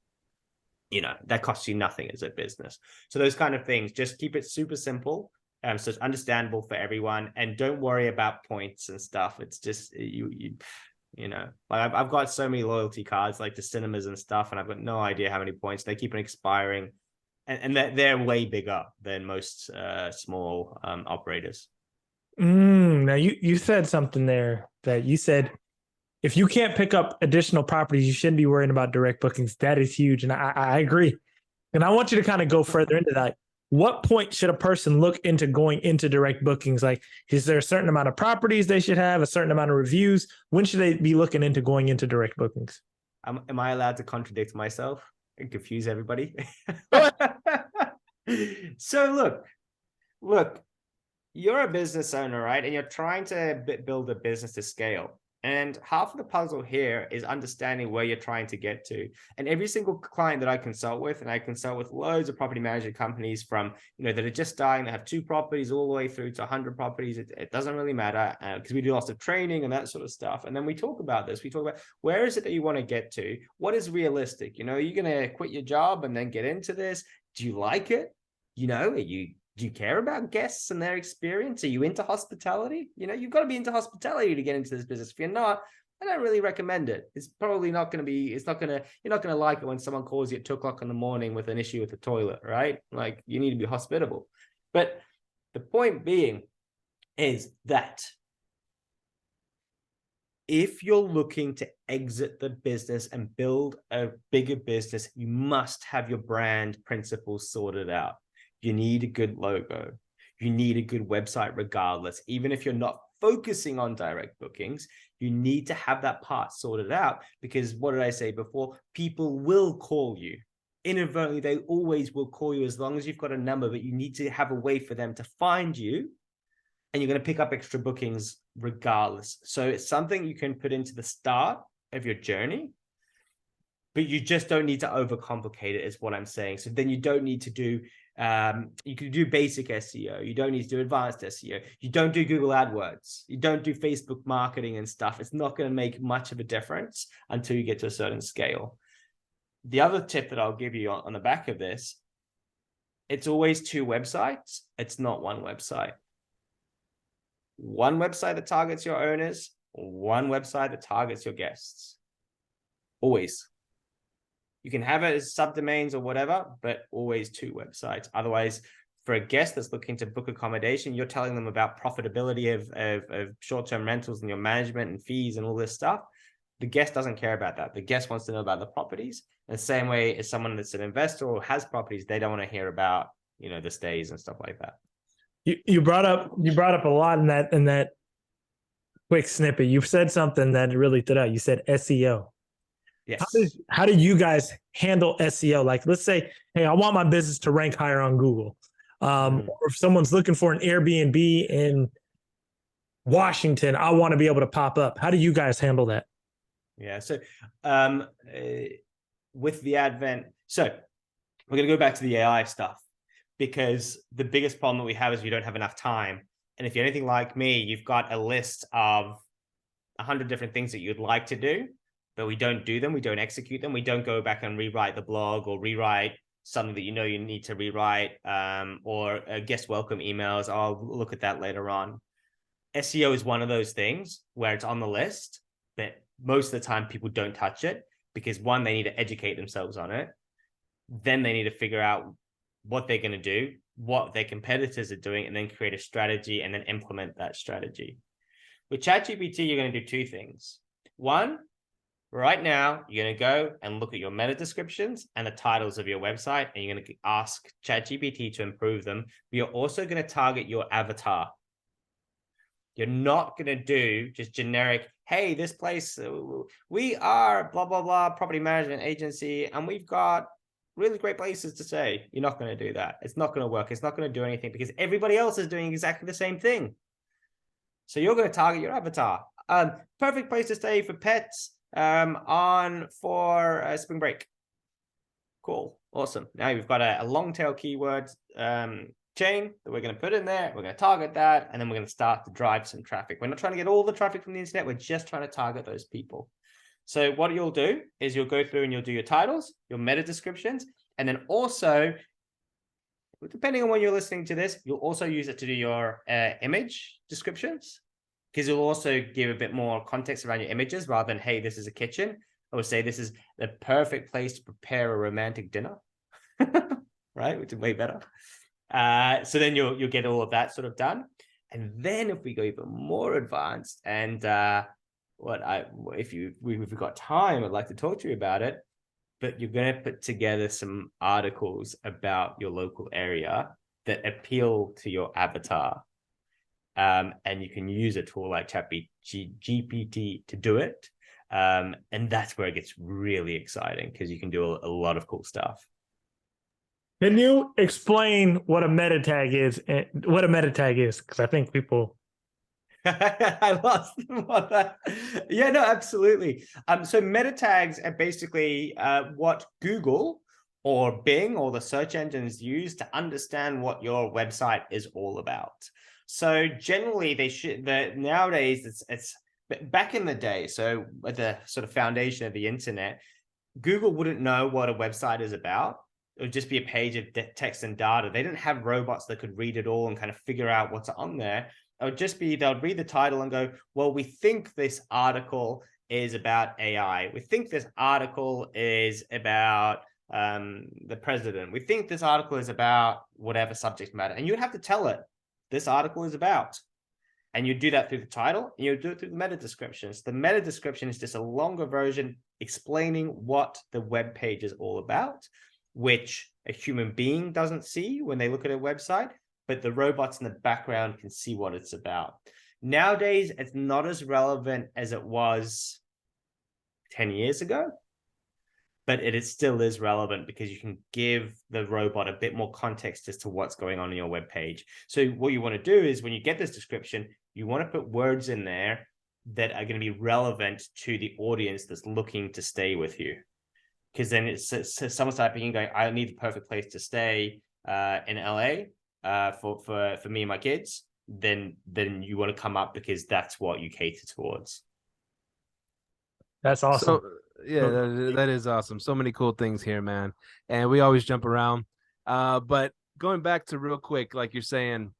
That costs you nothing as a business. So those kind of things, just keep it super simple. So it's understandable for everyone, and don't worry about points and stuff. It's just like I've got so many loyalty cards, like the cinemas and stuff, and I've got no idea how many points. They keep on expiring, and they're way bigger than most small operators. Now you said something there that you said, if you can't pick up additional properties, you shouldn't be worrying about direct bookings. That is huge, and I agree. And I want you to kind of go further into that. What point should a person look into going into direct bookings? Like, is there a certain amount of properties they should have, a certain amount of reviews? When should they be looking into going into direct bookings? Am I allowed to contradict myself and confuse everybody? So look, you're a business owner, right? And you're trying to build a business to scale. And half of the puzzle here is understanding where you're trying to get to. And every single client that I consult with, and I consult with loads of property management companies from, that are just starting, that have 2 properties all the way through to 100 properties. It doesn't really matter, because we do lots of training and that sort of stuff. And then we talk about this. We talk about, where is it that you want to get to? What is realistic? Are you going to quit your job and then get into this? Do you like it? Do you care about guests and their experience? Are you into hospitality? You've got to be into hospitality to get into this business. If you're not, I don't really recommend it. It's probably not going to be, you're not going to like it when someone calls you at 2:00 in the morning with an issue with the toilet, right? Like, you need to be hospitable. But the point being is that if you're looking to exit the business and build a bigger business, you must have your brand principles sorted out. You need a good logo. You need a good website regardless. Even if you're not focusing on direct bookings, you need to have that part sorted out, because what did I say before? People will call you. Inadvertently, they always will call you as long as you've got a number, but you need to have a way for them to find you, and you're going to pick up extra bookings regardless. So it's something you can put into the start of your journey, but you just don't need to overcomplicate it, is what I'm saying. So then you don't need to do, you can do basic SEO. You don't need to do advanced SEO. You don't do Google AdWords. You don't do Facebook marketing and stuff. It's not going to make much of a difference until you get to a certain scale. The other tip that I'll give you on the back of this, it's always 2 websites. It's not 1 website. 1 website that targets your owners, 1 website that targets your guests. Always. You can have it as subdomains or whatever, but always 2 websites. Otherwise, for a guest that's looking to book accommodation, you're telling them about profitability of short-term rentals and your management and fees and all this stuff. The guest doesn't care about that. The guest wants to know about the properties. And the same way as someone that's an investor or has properties, they don't want to hear about, the stays and stuff like that. You brought up a lot in that quick snippet. You've said something that really stood out. You said SEO. Yes. How do you guys handle SEO? Like, let's say, hey, I want my business to rank higher on Google. Or if someone's looking for an Airbnb in Washington, I want to be able to pop up. How do you guys handle that? Yeah. So with the advent, so we're going to go back to the AI stuff, because the biggest problem that we have is we don't have enough time. And if you're anything like me, you've got a list of 100 different things that you'd like to do, but we don't do them. We don't execute them. We don't go back and rewrite the blog or rewrite something that you need to rewrite, or guest welcome emails. I'll look at that later on. SEO is one of those things where it's on the list, but most of the time people don't touch it, because 1, they need to educate themselves on it. Then they need to figure out what they're going to do, what their competitors are doing, and then create a strategy and then implement that strategy. With ChatGPT, you're going to do 2 things. 1, right now, you're going to go and look at your meta descriptions and the titles of your website, and you're going to ask ChatGPT to improve them. But you're also going to target your avatar. You're not going to do just generic, hey, this place, we are blah, blah, blah, property management agency, and we've got really great places to stay. You're not going to do that. It's not going to work. It's not going to do anything because everybody else is doing exactly the same thing. So you're going to target your avatar. Perfect place to stay for pets for spring break. Cool. Awesome. Now we've got a long tail keyword chain that we're going to put in there. We're going to target that, and then we're going to start to drive some traffic. We're not trying to get all the traffic from the internet. We're just trying to target those people. So what you'll do is you'll go through and you'll do your titles, your meta descriptions, and then also, depending on when you're listening to this, you'll also use it to do your image descriptions, because you'll also give a bit more context around your images rather than, hey, this is a kitchen. I would say this is the perfect place to prepare a romantic dinner, right? Which is way better. So then you'll get all of that sort of done. And then if we go even more advanced, and if we've got time, I'd like to talk to you about it. But you're going to put together some articles about your local area that appeal to your avatar. And you can use a tool like ChatGPT to do it. And that's where it gets really exciting, because you can do a lot of cool stuff. Can you explain what a meta tag is? What a meta tag is? Because I think people. I lost them on that. Yeah, no, absolutely. So meta tags are basically what Google or Bing or the search engines use to understand what your website is all about. So generally, nowadays it's back in the day. So at the sort of foundation of the internet, Google wouldn't know what a website is about. It would just be a page of text and data. They didn't have robots that could read it all and kind of figure out what's on there. It would just be, they'll read the title and go, well, we think this article is about AI. We think this article is about the president. We think this article is about whatever subject matter. And you'd have to tell it this article is about. And you do that through the title, and you do it through the meta descriptions. The meta description is just a longer version explaining what the web page is all about, which a human being doesn't see when they look at a website, but the robots in the background can see what it's about. Nowadays, it's not as relevant as it was 10 years ago, but it still is relevant because you can give the robot a bit more context as to what's going on in your web page. So what you want to do is when you get this description, you want to put words in there that are going to be relevant to the audience that's looking to stay with you. Because then it's someone's typing in going, I need the perfect place to stay in LA for me and my kids. Then you want to come up because that's what you cater towards. That's awesome. So yeah, that is awesome. So many cool things here, man. And we always jump around. But going back to real quick, like you're saying,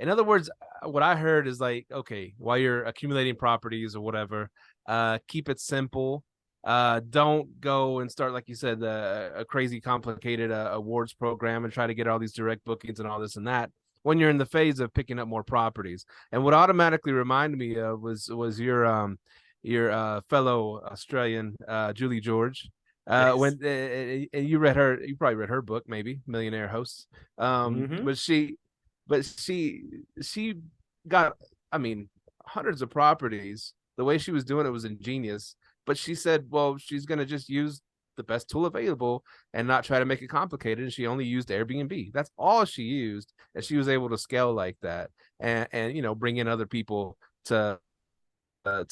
in other words, what I heard is like, okay, while you're accumulating properties or whatever, keep it simple. Don't go and start, like you said, a crazy complicated awards program and try to get all these direct bookings and all this and that when you're in the phase of picking up more properties. And what automatically reminded me of was your fellow Australian Julie George. Yes. When and you probably read her book, maybe Millionaire Hosts. But she got, I mean, hundreds of properties. The way she was doing it was ingenious. But she said, well, she's going to just use the best tool available and not try to make it complicated. And she only used Airbnb. That's all she used. And she was able to scale like that and bring in other people to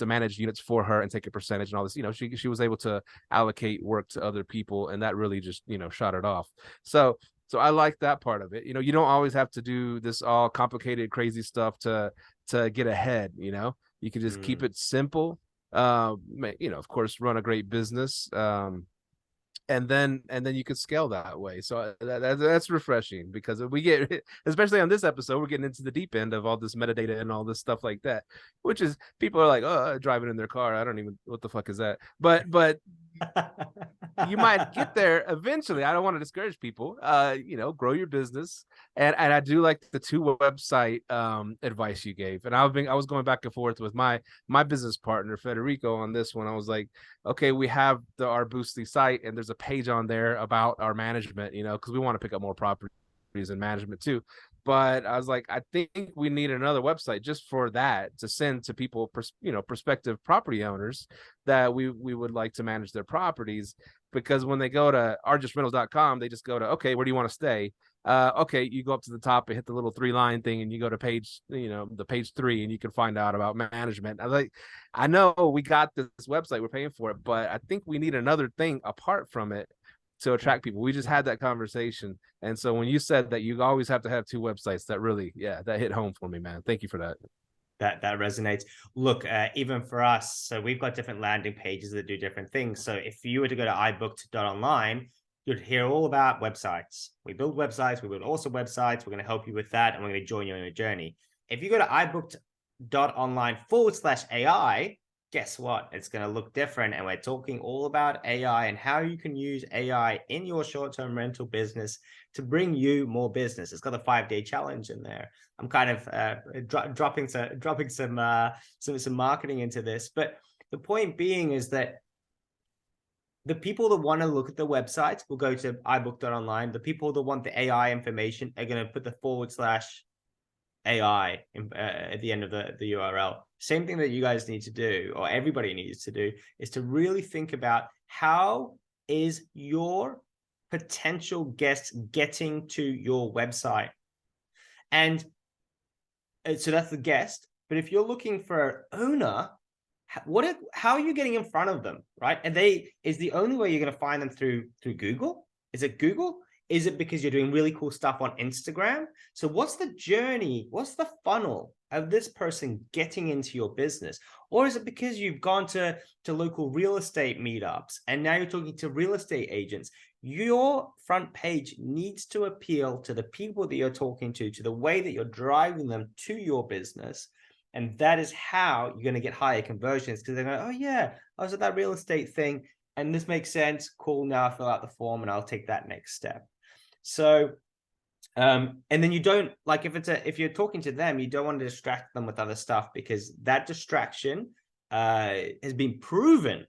manage units for her and take a percentage and all this. She was able to allocate work to other people, and that really just, shot it off. So I like that part of it. You don't always have to do this all complicated, crazy stuff to get ahead. You can just keep it simple. Of course, run a great business, and then you could scale that way. So that's refreshing, because we get, especially on this episode, we're getting into the deep end of all this metadata and all this stuff like that, which is, people are like, oh, driving in their car, I don't even, what the fuck is that? But you might get there eventually. I don't want to discourage people. Grow your business. And I do like the 2 website advice you gave. And I was going back and forth with my business partner Federico on this one. I was like, okay, we have our Boostly site, and there's a page on there about our management, because we want to pick up more properties and management too. But I was like, I think we need another website just for that, to send to people, prospective property owners that we would like to manage their properties. Because when they go to argisrentals.com, they just go to, okay, where do you want to stay? Okay, you go up to the top and hit the little 3-line thing, and you go to the page 3, and you can find out about management. I know we got this website, we're paying for it, but I think we need another thing apart from it to attract people. We just had that conversation. And so when you said that you always have to have 2 websites, that really, that hit home for me, man. Thank you for that. That resonates. Look, even for us, so we've got different landing pages that do different things. So if you were to go to iBooked.online, you'd hear all about websites. We build websites, we build awesome websites. We're going to help you with that, and we're going to join you on your journey. If you go to iBooked.online/AI, guess what? It's going to look different. And we're talking all about AI and how you can use AI in your short-term rental business to bring you more business. It's got a 5-day challenge in there. I'm kind of dropping some marketing into this. But the point being is that the people that want to look at the websites will go to iBooked.online. The people that want the AI information are going to put the /AI at the end of the URL. Same thing that you guys need to do, or everybody needs to do, is to really think about how is your potential guests getting to your website. And so that's the guest. But if you're looking for an owner, how are you getting in front of them, right? Is the only way you're going to find them through Google? Is it Google? Is it because you're doing really cool stuff on Instagram? So what's the journey? What's the funnel of this person getting into your business? Or is it because you've gone to local real estate meetups and now you're talking to real estate agents? Your front page needs to appeal to the people that you're talking to the way that you're driving them to your business. And that is how you're going to get higher conversions, because they're going, oh yeah, I was at that real estate thing and this makes sense. Cool. Now I fill out the form and I'll take that next step. So, and then you don't, like, if you're talking to them, you don't want to distract them with other stuff, because that distraction has been proven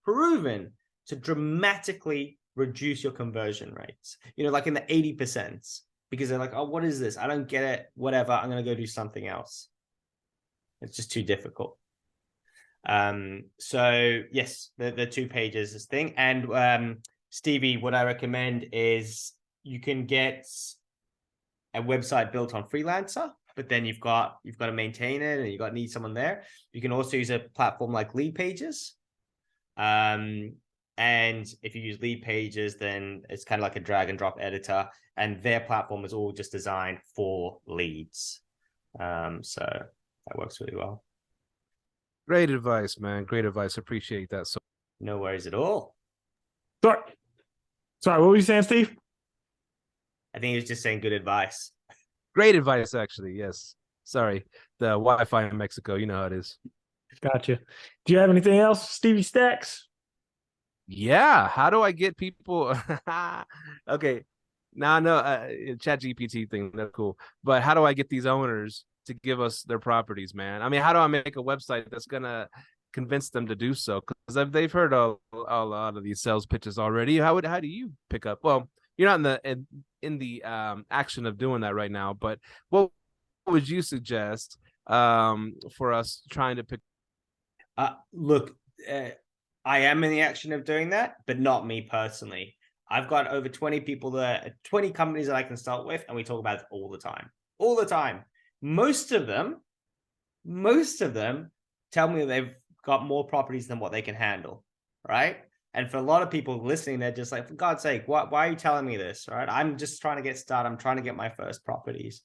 to dramatically reduce your conversion rates, like in the 80%, because they're like, oh, what is this? I don't get it. Whatever. I'm going to go do something else. It's just too difficult. So yes, the 2 pages is thing. And Stevie, what I recommend is you can get a website built on Freelancer, but then you've got to maintain it, and need someone there. You can also use a platform like Lead Pages. And if you use Lead Pages, then it's kind of like a drag and drop editor, and their platform is all just designed for leads. So that works really well. Great advice, man. Great advice. Appreciate that. So no worries at all. Sorry, what were you saying, Steve? I think he was just saying good advice. Great advice, actually. Yes. Sorry. The Wi-Fi in Mexico, you know how it is. Gotcha. Do you have anything else, Stevie Stacks? Yeah. How do I get people? Okay. Now, no, ChatGPT thing, that's cool. But how do I get these owners to give us their properties, man? I mean, how do I make a website that's gonna convince them to do so? Because they've heard a lot of these sales pitches already. How do you pick up? Well, you're not in the action of doing that right now, but what would you suggest for us trying to pick? Look, I am in the action of doing that, but not me personally. I've got over 20 companies that I can start with, and we talk about it all the time. Most of them tell me they've got more properties than what they can handle, right? And for a lot of people listening, they're just like, for God's sake, why are you telling me this, right? I'm just trying to get started. I'm trying to get my first properties.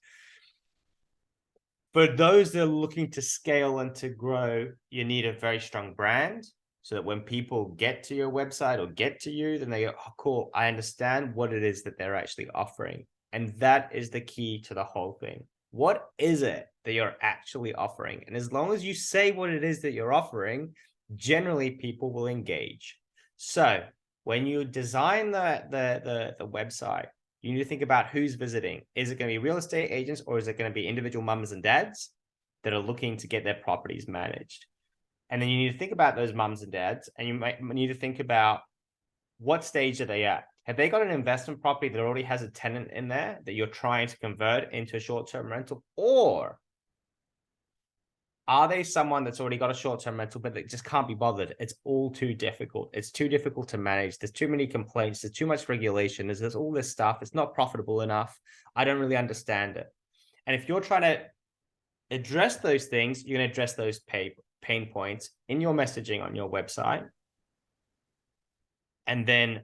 For those that are looking to scale and to grow, you need a very strong brand, so that when people get to your website or get to you, then they go, oh, cool, I understand what it is that they're actually offering. And that is the key to the whole thing. What is it that you're actually offering? And as long as you say what it is that you're offering, generally people will engage. So when you design the website, you need to think about who's visiting. Is it going to be real estate agents, or is it going to be individual mums and dads that are looking to get their properties managed? And then you need to think about those mums and dads, and you might need to think about what stage are they at? Have they got an investment property that already has a tenant in there that you're trying to convert into a short-term rental? Or are they someone that's already got a short-term rental, but they just can't be bothered? It's all too difficult. It's too difficult to manage. There's too many complaints. There's too much regulation. There's all this stuff. It's not profitable enough. I don't really understand it. And if you're trying to address those things, you're going to address those pain points in your messaging on your website. And then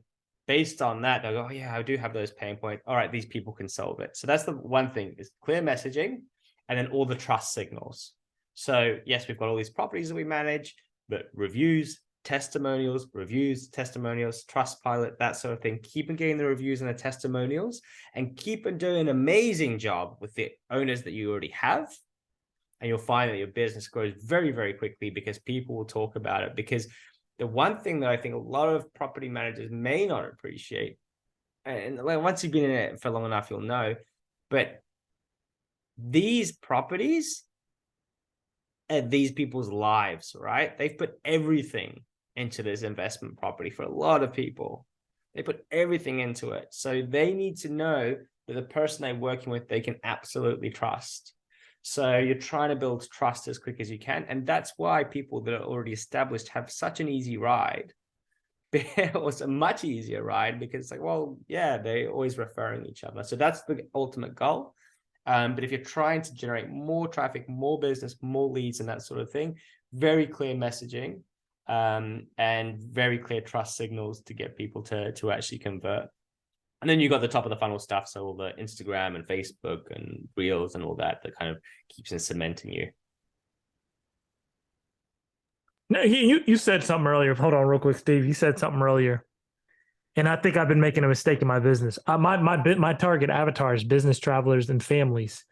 based on that, they'll go, oh, yeah, I do have those pain points. All right, these people can solve it. So that's the one thing, is clear messaging and then all the trust signals. So yes, we've got all these properties that we manage, but reviews, testimonials, Trustpilot, that sort of thing. Keep on getting the reviews and the testimonials, and keep on doing an amazing job with the owners that you already have. And you'll find that your business grows very, very quickly because people will talk about it. Because the one thing that I think a lot of property managers may not appreciate, and once you've been in it for long enough, you'll know, but these properties and these people's lives, right? They've put everything into this investment property. For a lot of people, they put everything into it. So they need to know that the person they're working with, they can absolutely trust. So you're trying to build trust as quick as you can. And that's why people that are already established have such an easy ride. It was a much easier ride because it's like, well, yeah, they're always referring each other. So that's the ultimate goal. But if you're trying to generate more traffic, more business, more leads and that sort of thing, very clear messaging and very clear trust signals to get people to actually convert. And then you got the top of the funnel stuff. So all the Instagram and Facebook and Reels and all that kind of keeps on cementing you. No, you said something earlier. Hold on real quick, Steve. You said something earlier. And I think I've been making a mistake in my business. My target avatar is business travelers and families.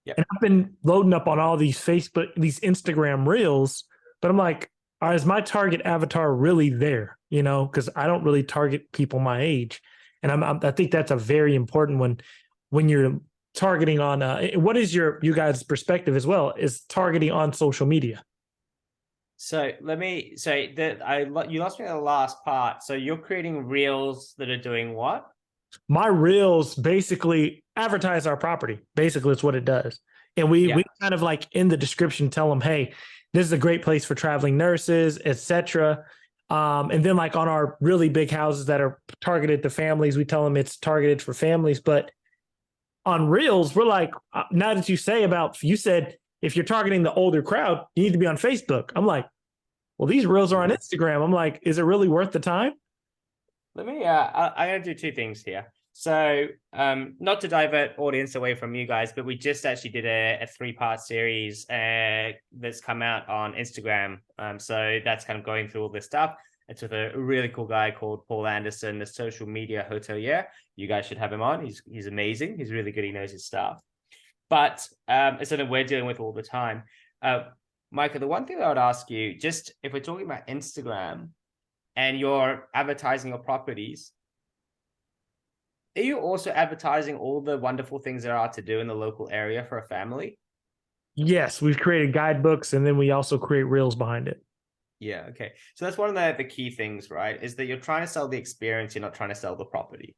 Yep. And I've been loading up on all these Facebook, these Instagram reels, but I'm like, is my target avatar really there? You know, because I don't really target people my age. And I think that's a very important one when you're targeting on, what is you guys' perspective as well, is targeting on social media? So let me say that you lost me in the last part. So you're creating reels that are doing what? My reels basically advertise our property. Basically, it's what it does. And we kind of like in the description tell them, hey, this is a great place for traveling nurses, etc. And then like on our really big houses that are targeted to families, we tell them it's targeted for families. But on reels, we're like, now that you said if you're targeting the older crowd, you need to be on Facebook. I'm like, well, these reels are on Instagram. I'm like, is it really worth the time? Let me, I'm going to do two things here. So not to divert audience away from you guys, but we just actually did a 3-part series that's come out on Instagram. So that's kind of going through all this stuff. It's with a really cool guy called Paul Anderson, the social media hotelier. You guys should have him on. He's amazing. He's really good. He knows his stuff. But it's something we're dealing with all the time. Micah, the one thing that I would ask you, just if we're talking about Instagram and you're advertising your properties, are you also advertising all the wonderful things there are to do in the local area for a family? Yes, we've created guidebooks and then we also create reels behind it. Yeah, okay. So that's one of the key things, right? Is that you're trying to sell the experience, you're not trying to sell the property.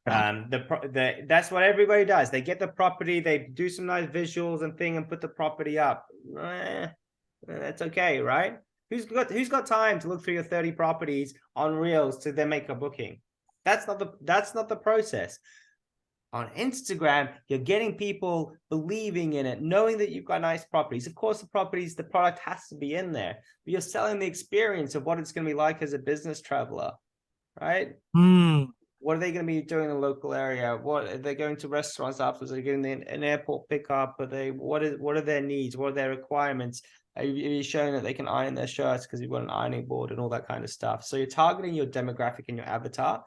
That's what everybody does. They get the property, they do some nice visuals and put the property up. That's okay, right? Who's got time to look through your 30 properties on Reels to then make a booking? That's not the process. On Instagram, you're getting people believing in it, knowing that you've got nice properties. Of course, the product has to be in there, but you're selling the experience of what it's going to be like as a business traveler, right? What are they going to be doing in the local area? What are they going to restaurants afterwards? Are they getting an airport pickup? What are their needs? What are their requirements? Are you showing that they can iron their shirts because you've got an ironing board and all that kind of stuff? So you're targeting your demographic and your avatar.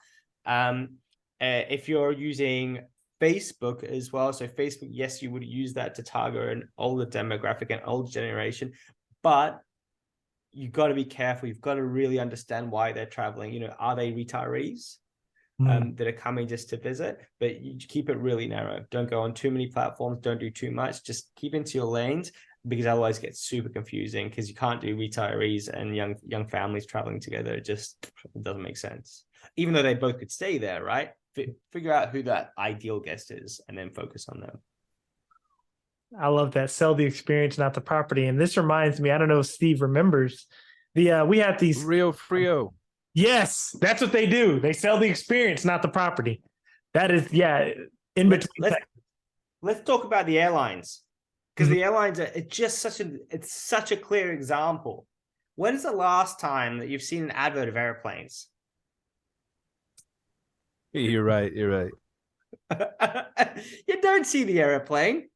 If you're using Facebook as well, so Facebook, yes, you would use that to target an older demographic and older generation, but you've got to be careful. You've got to really understand why they're traveling. You know, are they retirees? That are coming just to visit, but you keep it really narrow. Don't go on too many platforms. Don't do too much. Just keep into your lanes because otherwise it gets super confusing, because you can't do retirees and young families traveling together. It just doesn't make sense, even though they both could stay there, right? Figure out who that ideal guest is and then focus on them. I love that. Sell the experience, not the property. And this reminds me, I don't know if Steve remembers, we have these Rio Frio. Yes, that's what they do. They sell the experience, not the property. That is, yeah, in between. Let's talk about the airlines, because the airlines are just such a clear example. When's the last time that you've seen an advert of airplanes? You're right. You don't see the airplane.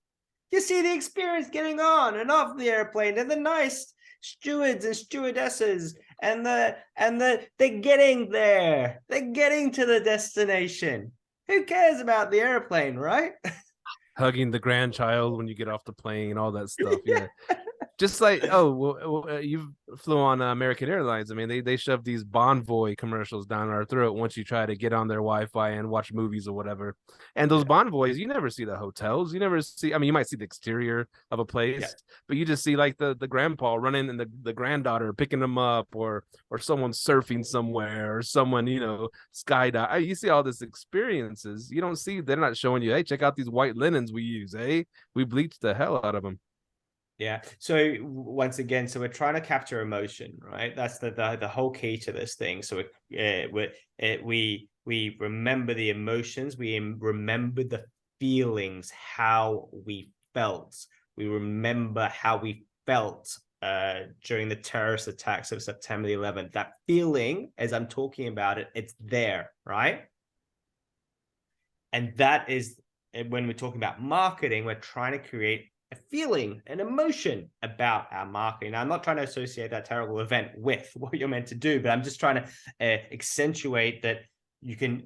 You see the experience getting on and off the airplane, and the nice stewards and stewardesses, and they're getting there. They're getting to the destination. Who cares about the airplane, right? Hugging the grandchild when you get off the plane, all that stuff. Yeah. Just like, you flew on American Airlines. I mean, they shove these Bonvoy commercials down our throat once you try to get on their Wi-Fi and watch movies or whatever. And those Bonvoys, you never see the hotels. You never see, I mean, you might see the exterior of a place, but you just see like the grandpa running and the granddaughter picking them up, or someone surfing somewhere, or someone, skydive. You see all these experiences. You don't see, they're not showing you, hey, check out these white linens we use. Hey, we bleached the hell out of them. Yeah. So once again, we're trying to capture emotion, right? That's the whole key to this thing. So we remember the emotions, we remember the feelings, how we felt. We remember how we felt during the terrorist attacks of September the 11th. That feeling, as I'm talking about it, it's there, right? And that is when we're talking about marketing, we're trying to create a feeling, an emotion about our marketing. Now, I'm not trying to associate that terrible event with what you're meant to do, but I'm just trying to accentuate that you can,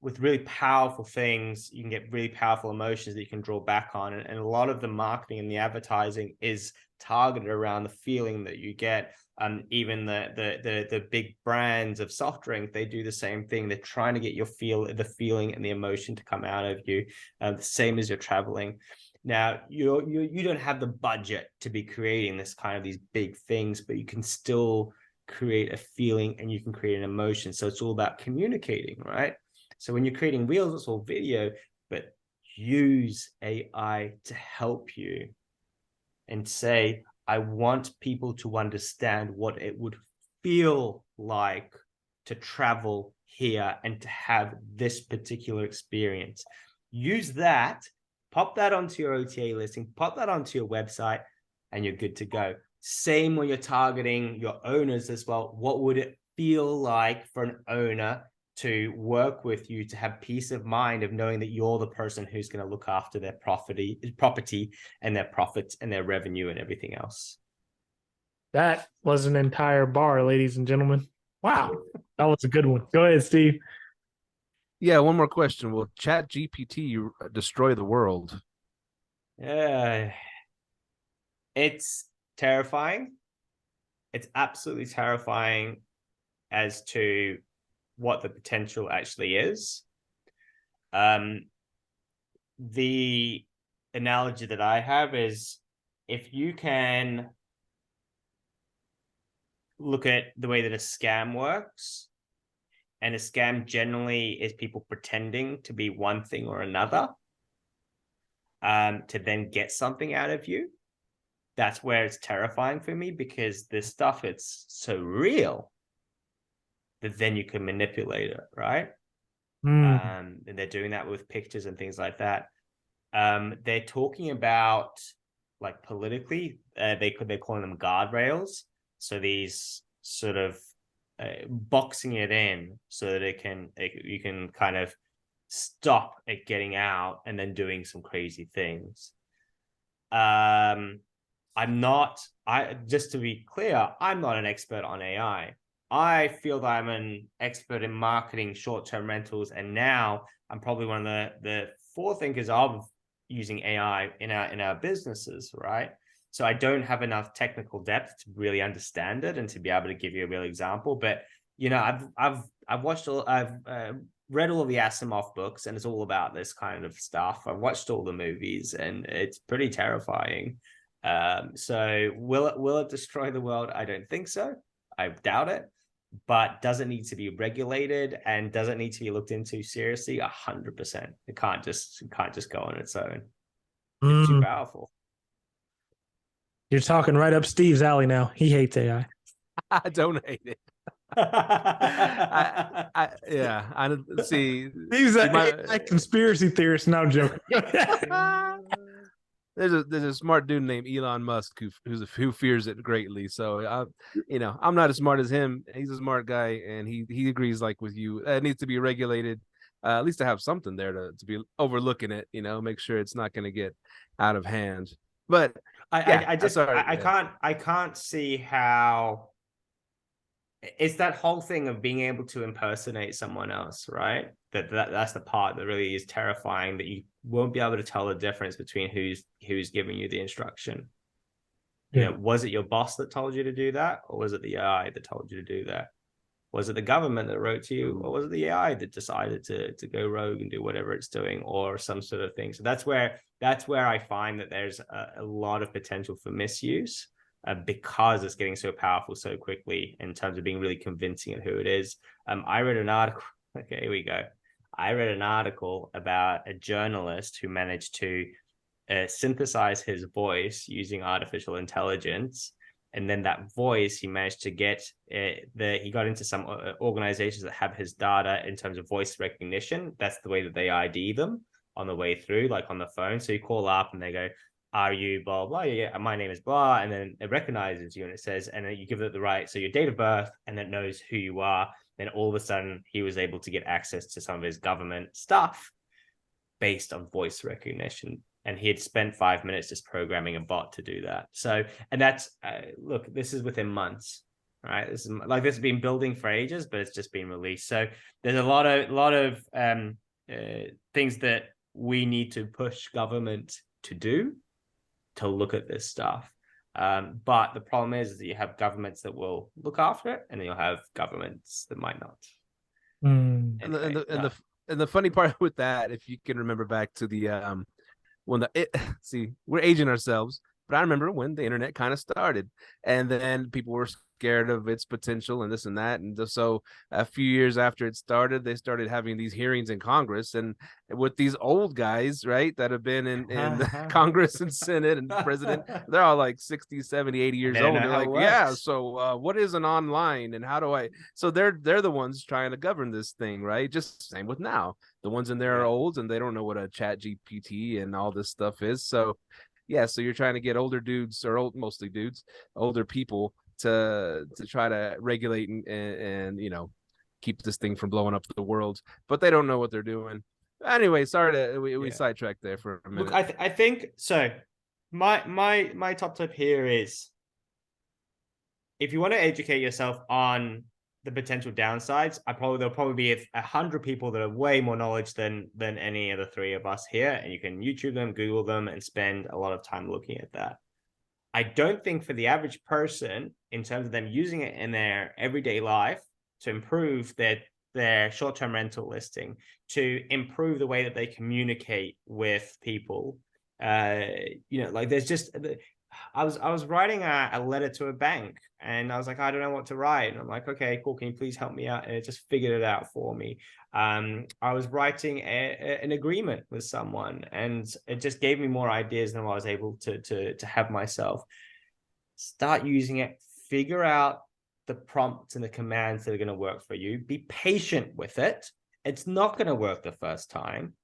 with really powerful things, you can get really powerful emotions that you can draw back on. And a lot of the marketing and the advertising is targeted around the feeling that you get. Even the big brands of soft drink, they do the same thing. They're trying to get the feeling and the emotion to come out of you, the same as you're traveling. Now, you don't have the budget to be creating these big things, but you can still create a feeling and you can create an emotion. So it's all about communicating, right? So when you're creating reels, it's all video, but use AI to help you and say, I want people to understand what it would feel like to travel here and to have this particular experience. Use that. Pop that onto your OTA listing, pop that onto your website, and you're good to go. Same when you're targeting your owners as well. What would it feel like for an owner to work with you, to have peace of mind of knowing that you're the person who's going to look after their property and their profits and their revenue and everything else? That was an entire bar, ladies and gentlemen. Wow, that was a good one. Go ahead, Steve. Yeah, one more question. Will ChatGPT destroy the world? Yeah, it's terrifying. It's absolutely terrifying as to what the potential actually is. The analogy that I have is, if you can look at the way that a scam works, and a scam generally is people pretending to be one thing or another, to then get something out of you. That's where it's terrifying for me, because this stuff, it's so real that then you can manipulate it, right? And they're doing that with pictures and things like that. They're talking about, like, politically, they're calling them guardrails. So these sort of boxing it in so that you can kind of stop it getting out and then doing some crazy things. Just to be clear, I'm not an expert on AI. I feel that I'm an expert in marketing short-term rentals, and now I'm probably one of the forethinkers of using AI in our businesses, right? So I don't have enough technical depth to really understand it and to be able to give you a real example. But I've read all of the Asimov books, and it's all about this kind of stuff. I've watched all the movies, and it's pretty terrifying. So will it destroy the world? I don't think so. I doubt it. But does it need to be regulated, and does it need to be looked into seriously? 100%. It can't just go on its own. It's too powerful. You're talking right up Steve's alley now. He hates AI. I don't hate it. I see. He's a conspiracy theorist. Now I'm joking. There's a smart dude named Elon Musk who fears it greatly. So I'm not as smart as him. He's a smart guy, and he agrees like with you. It needs to be regulated, at least to have something there to be overlooking it. Make sure it's not going to get out of hand. But I can't see how. It's that whole thing of being able to impersonate someone else, right? That's the part that really is terrifying, that you won't be able to tell the difference between who's giving you the instruction. Yeah. Was it your boss that told you to do that, or was it the AI that told you to do that? Was it the government that wrote to you, or was it the AI that decided to go rogue and do whatever it's doing, or some sort of thing? So that's where I find that there's a lot of potential for misuse. Because it's getting so powerful so quickly in terms of being really convincing of who it is. I read an article. Okay, here we go. I read an article about a journalist who managed to synthesize his voice using artificial intelligence. And then that voice, he managed to get he got into some organizations that have his data in terms of voice recognition. That's the way that they ID them on the way through, like on the phone. So you call up and they go, "Are you blah, blah?" Yeah, my name is blah. And then it recognizes you and it says, and then you give it the right. So your date of birth, and it knows who you are. Then all of a sudden he was able to get access to some of his government stuff based on voice recognition. And he had spent 5 minutes just programming a bot to do that. So, and that's, look, this is within months, right? This has been building for ages, but it's just been released. So there's a lot of things that we need to push government to do, to look at this stuff. But the problem is that you have governments that will look after it, and then you'll have governments that might not. Anyway, and the funny part with that, if you can remember back to the we're aging ourselves, but I remember when the internet kind of started, and then people were scared of its potential and this and that, and so a few years after it started, they started having these hearings in Congress, and with these old guys, right, that have been in Congress and Senate and president, they're all like 60, 70, 80 years old. They're like, so what is an online, and how do I? So they're the ones trying to govern this thing, right? Just same with now. The ones in there are old, and they don't know what a ChatGPT and all this stuff is. So so you're trying to get older dudes, or mostly dudes, older people, to try to regulate and keep this thing from blowing up the world, but they don't know what they're doing. Anyway, sorry we sidetracked there for a minute. Look, I think so. My top tip here is, if you want to educate yourself on the potential downsides, there'll probably be 100 people that have way more knowledge than any of the three of us here, and you can YouTube them, Google them, and spend a lot of time looking at that. I don't think for the average person, in terms of them using it in their everyday life to improve their short-term rental listing, to improve the way that they communicate with people, there's just, I was writing a letter to a bank, and I was like, I don't know what to write. And I'm like, okay, cool. Can you please help me out? And it just figured it out for me. I was writing an agreement with someone, and it just gave me more ideas than I was able to have myself. Start using it, figure out the prompts and the commands that are going to work for you. Be patient with it. It's not going to work the first time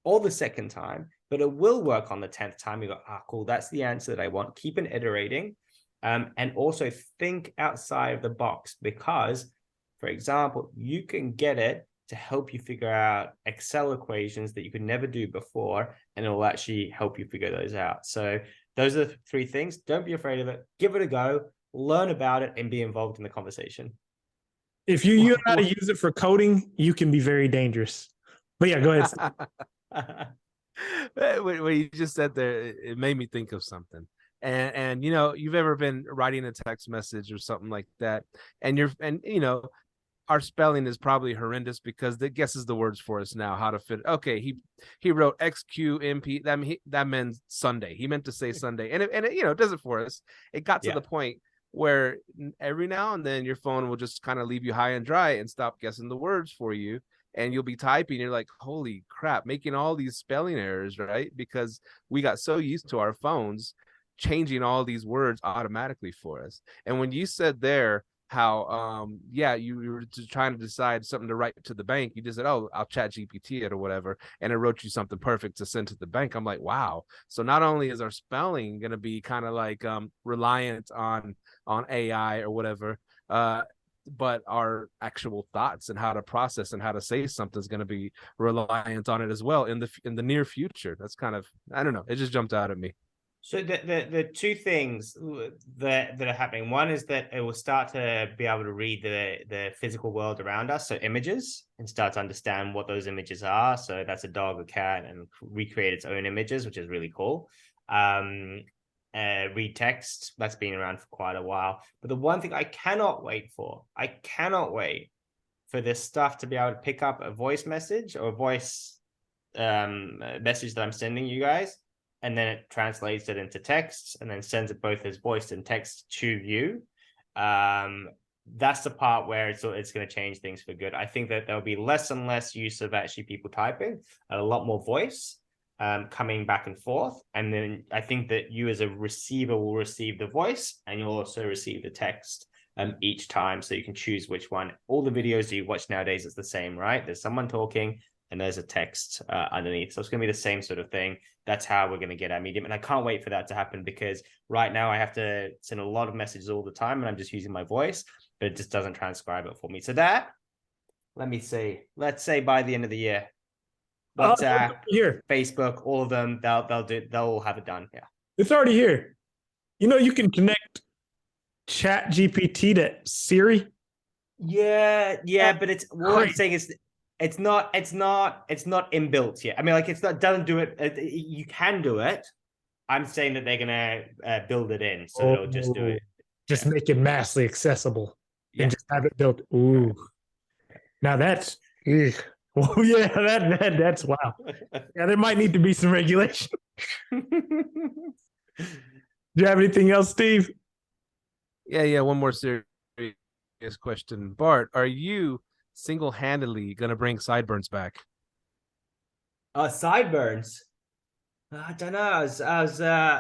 or the second time, but it will work on the 10th time. You go, cool, that's the answer that I want. Keep on iterating. And also think outside of the box, because, for example, you can get it to help you figure out Excel equations that you could never do before, and it will actually help you figure those out. So those are the three things. Don't be afraid of it. Give it a go, learn about it, and be involved in the conversation. If you know how to use it for coding, you can be very dangerous. But yeah, go ahead. What you just said there, it made me think of something. And you've ever been writing a text message or something like that, and our spelling is probably horrendous because it guesses the words for us now how to fit. Okay, he wrote XQMP. That meant Sunday. He meant to say Sunday, and it you know, does it for us. It got to the point where every now and then your phone will just kind of leave you high and dry and stop guessing the words for you, and you'll be typing. You're like, holy crap, making all these spelling errors, right? Because we got so used to our phones changing all these words automatically for us. And when you said there how you were just trying to decide something to write to the bank, you just said, oh, I'll chat GPT it or whatever, and it wrote you something perfect to send to the bank. I'm like, wow. So not only is our spelling going to be kind of like reliant on AI or whatever, but our actual thoughts and how to process and how to say something is going to be reliant on it as well in the near future. That's kind of, I don't know, it just jumped out at me. So the two things that are happening, one is that it will start to be able to read the physical world around us, so images, and start to understand what those images are. So that's a dog, a cat, and recreate its own images, which is really cool. Read text, that's been around for quite a while. But the one thing I cannot wait for this stuff to be able to pick up a voice message or a voice message that I'm sending you guys, and then it translates it into text and then sends it both as voice and text to you. That's the part where it's going to change things for good. I think that there'll be less and less use of actually people typing, and a lot more voice coming back and forth. And then I think that you as a receiver will receive the voice, and you'll also receive the text each time, so you can choose which one. All the videos you watch nowadays is the same, right? There's someone talking and there's a text underneath. So it's going to be the same sort of thing. That's how we're going to get our medium. And I can't wait for that to happen, because right now I have to send a lot of messages all the time and I'm just using my voice, but it just doesn't transcribe it for me. So that, let me see, let's say by the end of the year, WhatsApp, here, Facebook, all of them, they'll all have it done. Yeah. It's already here. You know, you can connect ChatGPT to Siri. Yeah, but it's what I'm saying is it's not inbuilt yet. I mean, like, doesn't do it. You can do it. I'm saying that they're gonna build it in, so it'll just do it. Just make it massively accessible and just have it built. Ooh, now that's oh yeah, that's wow. Yeah, there might need to be some regulation. Do you have anything else, Steve? Yeah. One more serious question, Bart. Are you single-handedly gonna bring sideburns back? Sideburns. I don't know. I was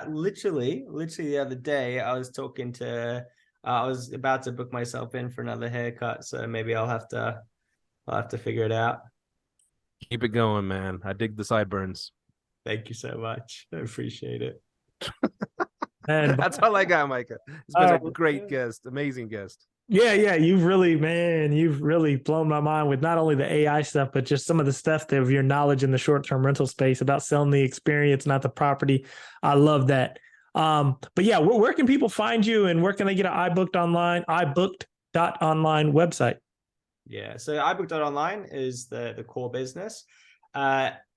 literally the other day, I was talking to I was about to book myself in for another haircut, so maybe I'll have to figure it out. Keep it going, man. I dig the sideburns. Thank you so much. I appreciate it. And that's all I got, Micah. It's been a great guest, amazing guest. Yeah, you've really blown my mind with not only the AI stuff, but just some of the stuff of your knowledge in the short-term rental space about selling the experience, not the property. I love that. But yeah, where can people find you, and where can they get an iBooked.online website? Yeah, so iBooked.online is the core business.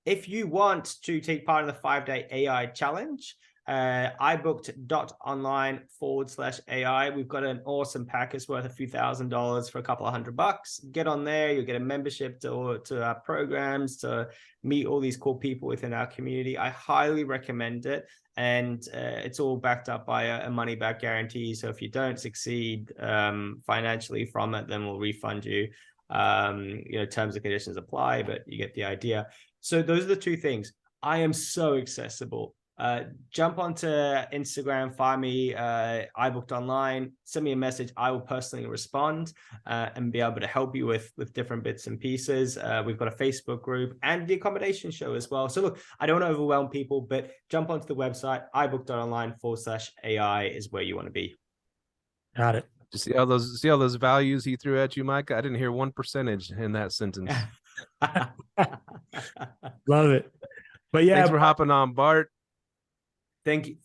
If you want to take part in the 5-day AI challenge, iBooked.online/AI. We've got an awesome pack. It's worth a few $1,000s for a couple of $100. Get on there. You'll get a membership to our programs, to meet all these cool people within our community. I highly recommend it. And it's all backed up by a money back guarantee. So if you don't succeed financially from it, then we'll refund you. Terms and conditions apply, but you get the idea. So those are the two things. I am so accessible. Jump onto Instagram, find me, iBooked.online, send me a message. I will personally respond and be able to help you with different bits and pieces. We've got a Facebook group and the Accommodation Show as well. So look, I don't want to overwhelm people, but jump onto the website, iBooked.online/AI is where you want to be. Got it. See all those values he threw at you, Micah? I didn't hear one percentage in that sentence. Love it. But yeah, thanks for hopping on, Bart. Thank you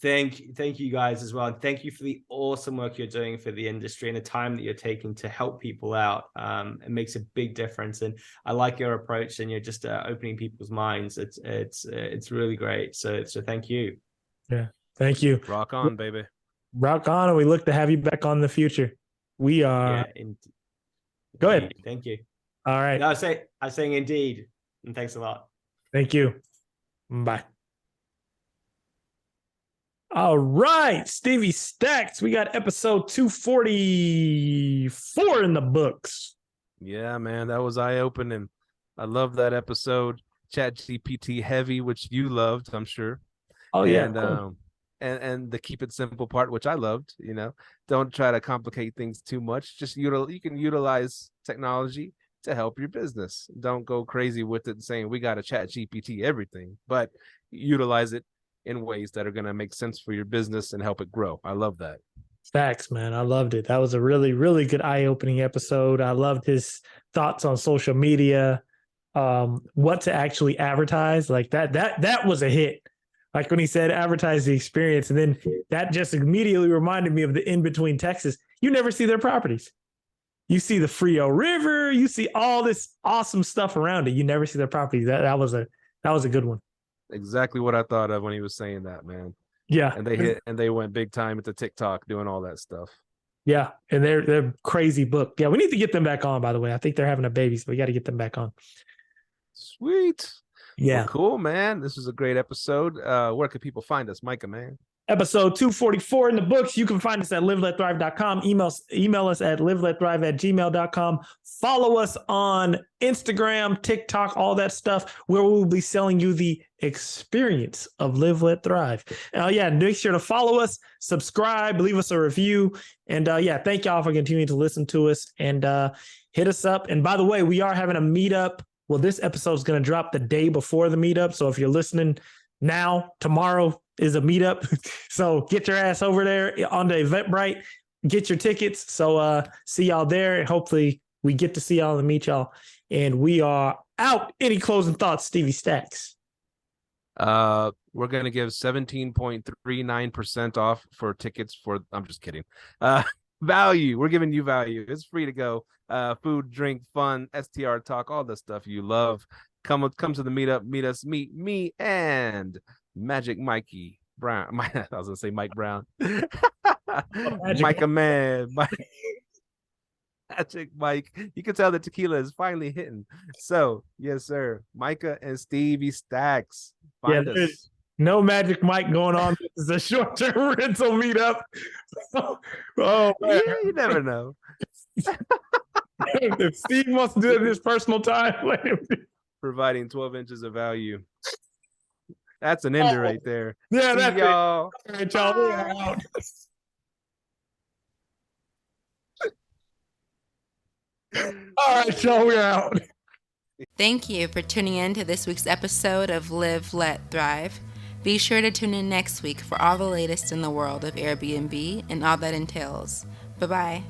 guys as well. And thank you for the awesome work you're doing for the industry and the time that you're taking to help people out. It makes a big difference. And I like your approach, and you're just opening people's minds. It's really great. So thank you. Yeah. Thank you. Rock on, baby. Rock on. And we look to have you back on in the future. We are. Go ahead. Thank you. All right. No, I was saying indeed. And thanks a lot. Thank you. Bye. All right, Stevie Stacks. We got episode 244 in the books. Yeah, man, that was eye-opening. I love that episode. ChatGPT heavy, which you loved, I'm sure. Oh yeah, and cool. and the keep it simple part, which I loved. Don't try to complicate things too much. Just you can utilize technology to help your business. Don't go crazy with it saying we got to ChatGPT everything, but utilize it in ways that are going to make sense for your business and help it grow. I love that. Facts, man. I loved it. That was a really, really good eye-opening episode. I loved his thoughts on social media, what to actually advertise. Like that was a hit. Like when he said advertise the experience, and then that just immediately reminded me of the in-between Texas. You never see their properties. You see the Frio River, you see all this awesome stuff around it. You never see their properties. That was a good one. Exactly what I thought of when he was saying that, man. Yeah. And they went big time into TikTok doing all that stuff. Yeah. And they're crazy book. Yeah. We need to get them back on, by the way. I think they're having a baby, so we got to get them back on. Sweet. Yeah. Well, cool, man. This was a great episode. Where can people find us, Micah, man? Episode 244 in the books. You can find us at liveletthrive.com. Email us at liveletthrive@gmail.com. Follow us on Instagram, TikTok, all that stuff, where we'll be selling you the experience of Live Let Thrive. Yeah, make sure to follow us, subscribe, leave us a review. And yeah, thank y'all for continuing to listen to us and hit us up. And by the way, we are having a meetup. Well, this episode is going to drop the day before the meetup. So if you're listening now, tomorrow is a meetup. So get your ass over there on the Eventbrite, get your tickets. So see y'all there. And hopefully we get to see y'all and meet y'all. And we are out. Any closing thoughts, Stevie Stacks? We're going to give 17.39% off for tickets for, I'm just kidding. Value. We're giving you value. It's free to go. Food, drink, fun, STR talk, all the stuff you love. Come to the meetup, meet us, meet me and Magic Mikey Brown. I was gonna say Mike Brown. Micah man. Magic Mike. You can tell the tequila is finally hitting. So yes, sir. Micah and Stevie Stacks. Find us. No Magic Mike going on. This is a short-term rental meetup. Oh man. Yeah, you never know. If Steve wants to do it in his personal time, let him do. Providing 12 inches of value. That's an ender right there. Yeah, see that's y'all. It. All right, y'all. We're out. All right, y'all. We're out. Thank you for tuning in to this week's episode of Live, Let, Thrive. Be sure to tune in next week for all the latest in the world of Airbnb and all that entails. Bye-bye.